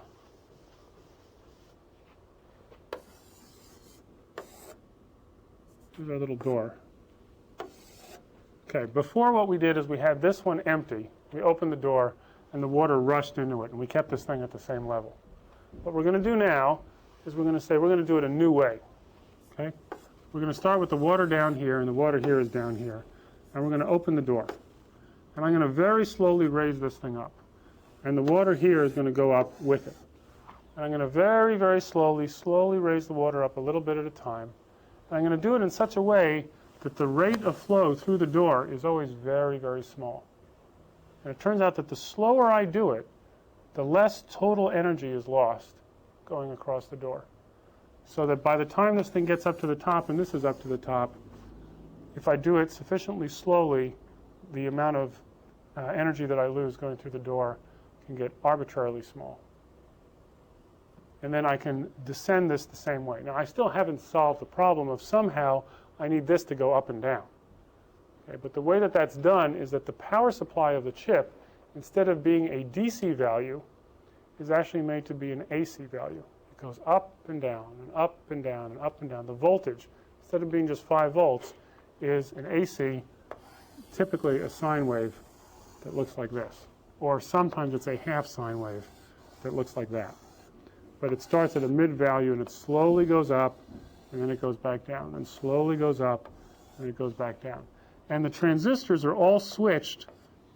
here's our little door. Okay, before what we did is we had this one empty. We opened the door, and the water rushed into it, and we kept this thing at the same level. What we're going to do now is we're going to do it a new way. Okay? We're going to start with the water down here, and the water here is down here. And we're going to open the door. And I'm going to very slowly raise this thing up. And the water here is going to go up with it. And I'm going to very, very slowly raise the water up a little bit at a time. And I'm going to do it in such a way that the rate of flow through the door is always very, very small. And it turns out that the slower I do it, the less total energy is lost going across the door. So that by the time this thing gets up to the top, and this is up to the top, if I do it sufficiently slowly, the amount of energy that I lose going through the door can get arbitrarily small. And then I can descend this the same way. Now, I still haven't solved the problem of somehow I need this to go up and down. Okay, but the way that that's done is that the power supply of the chip, instead of being a DC value, is actually made to be an AC value. It goes up and down and up and down and up and down. The voltage, instead of being just 5 volts, is an AC, typically a sine wave that looks like this. Or sometimes it's a half sine wave that looks like that. But it starts at a mid value and it slowly goes up and then it goes back down, and slowly goes up and it goes back down. And the transistors are all switched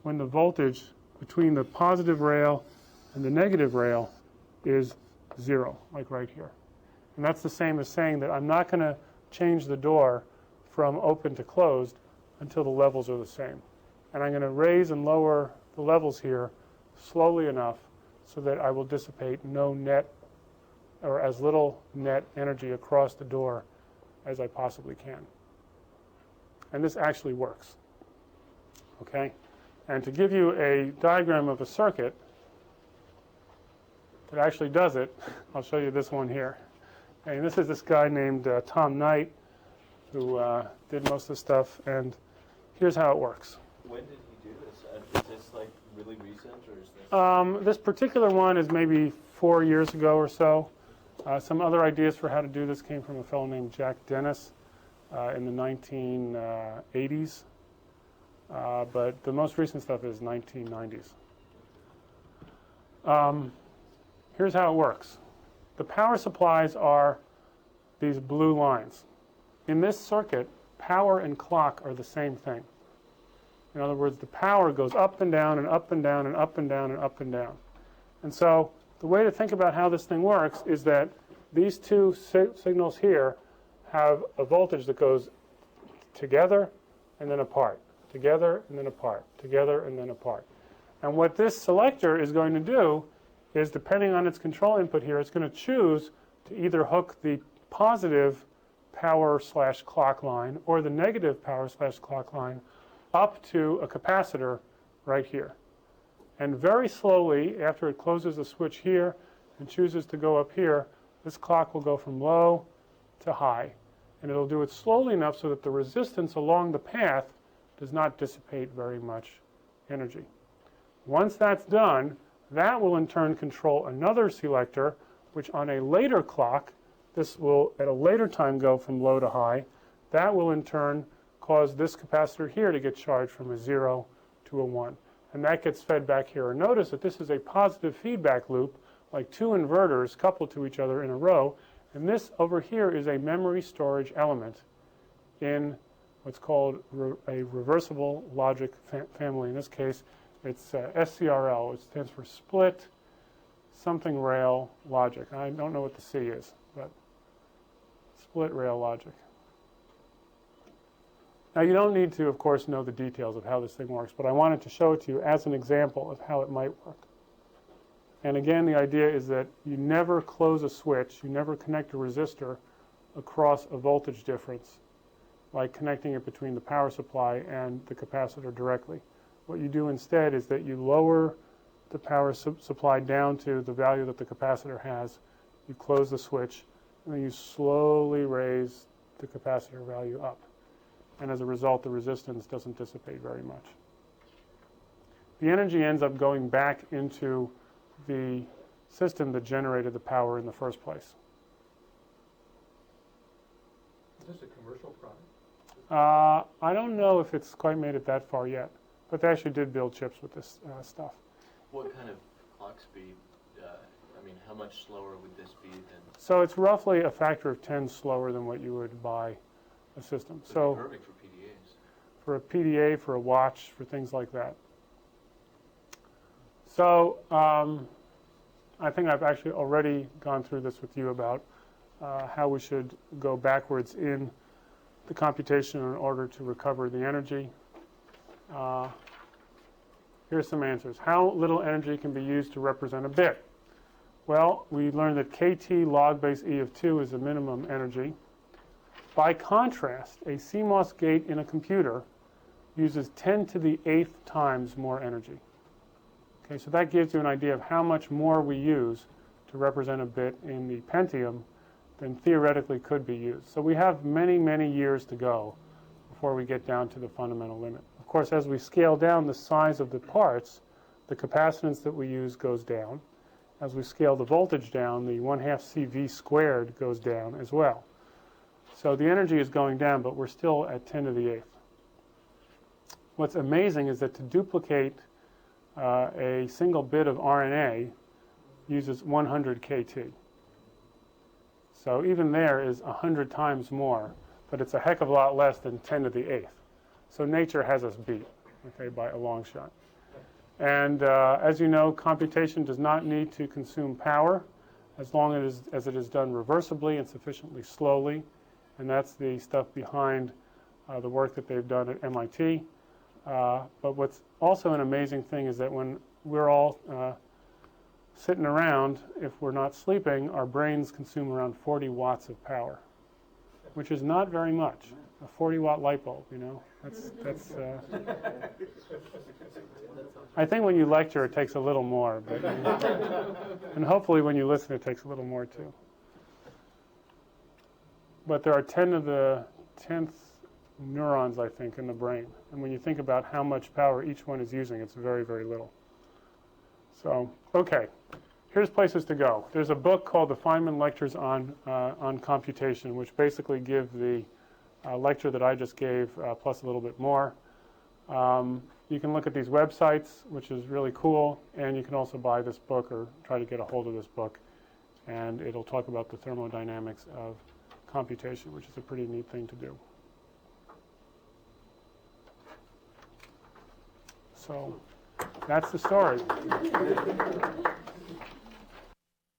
when the voltage between the positive rail and the negative rail is 0, like right here. And that's the same as saying that I'm not going to change the door from open to closed until the levels are the same. And I'm going to raise and lower the levels here slowly enough so that I will dissipate no net or as little net energy across the door as I possibly can. And this actually works. Okay? And to give you a diagram of a circuit that actually does it, I'll show you this one here. And this is this guy named Tom Knight, who did most of the stuff, and here's how it works. When did he do this? Is this like really recent, or is this? This particular one is maybe 4 years ago or so. Some other ideas for how to do this came from a fellow named Jack Dennis in the 1980s, but the most recent stuff is 1990s. Here's how it works. The power supplies are these blue lines. In this circuit, power and clock are the same thing. In other words, the power goes up and down and up and down and up and down and up and down. And so the way to think about how this thing works is that these two signals here have a voltage that goes together and then apart, together and then apart, together and then apart. And what this selector is going to do is, depending on its control input here, it's going to choose to either hook the positive power/clock line or the negative power/clock line up to a capacitor right here. And very slowly, after it closes the switch here and chooses to go up here, this clock will go from low to high. And it'll do it slowly enough so that the resistance along the path does not dissipate very much energy. Once that's done, that will in turn control another selector, which on a later clock, this will at a later time go from low to high. That will in turn cause this capacitor here to get charged from a 0 to a 1. And that gets fed back here. And notice that this is a positive feedback loop, like two inverters coupled to each other in a row. And this over here is a memory storage element in what's called a reversible logic family. In this case, it's SCRL. It stands for split something rail logic. I don't know what the C is, but split rail logic. Now, you don't need to, of course, know the details of how this thing works, but I wanted to show it to you as an example of how it might work. And again, the idea is that you never close a switch, you never connect a resistor across a voltage difference, like connecting it between the power supply and the capacitor directly. What you do instead is that you lower the power supply down to the value that the capacitor has, you close the switch, and then you slowly raise the capacitor value up. And as a result, the resistance doesn't dissipate very much. The energy ends up going back into the system that generated the power in the first place. Is this a commercial product? I don't know if it's quite made it that far yet, but they actually did build chips with this stuff. What kind of clock speed, I mean, how much slower would this be than? So it's roughly a factor of 10 slower than what you would buy a system. Would be So perfect for PDAs. for a PDA, for a watch, for things like that. So I think I've actually already gone through this with you about how we should go backwards in the computation in order to recover the energy. Here's some answers. How little energy can be used to represent a bit? Well, we learned that kT log base E of 2 is the minimum energy. By contrast, a CMOS gate in a computer uses 10 to the 8th times more energy. Okay, so that gives you an idea of how much more we use to represent a bit in the Pentium than theoretically could be used. So we have many, many years to go before we get down to the fundamental limit. Of course, as we scale down the size of the parts, the capacitance that we use goes down. As we scale the voltage down, the 1/2 CV squared goes down as well. So the energy is going down, but we're still at 10 to the 8th. What's amazing is that to duplicate a single bit of RNA uses 100 kT. So even there is 100 times more, but it's a heck of a lot less than 10 to the 8th. So nature has us beat, okay, by a long shot. And as you know, computation does not need to consume power as long as it is done reversibly and sufficiently slowly. And that's the stuff behind the work that they've done at MIT. But what's also an amazing thing is that when we're all sitting around, if we're not sleeping, our brains consume around 40 watts of power, which is not very much. A 40-watt light bulb, you know, that's I think when you lecture, it takes a little more, but, and hopefully when you listen, it takes a little more too. But there are 10 to the 10th neurons, I think, in the brain. And when you think about how much power each one is using, it's very, very little. So, okay, here's places to go. There's a book called the Feynman Lectures on Computation, which basically give the lecture that I just gave plus a little bit more. You can look at these websites, which is really cool, and you can also buy this book or try to get a hold of this book, and it'll talk about the thermodynamics of computation, which is a pretty neat thing to do. So that's the story.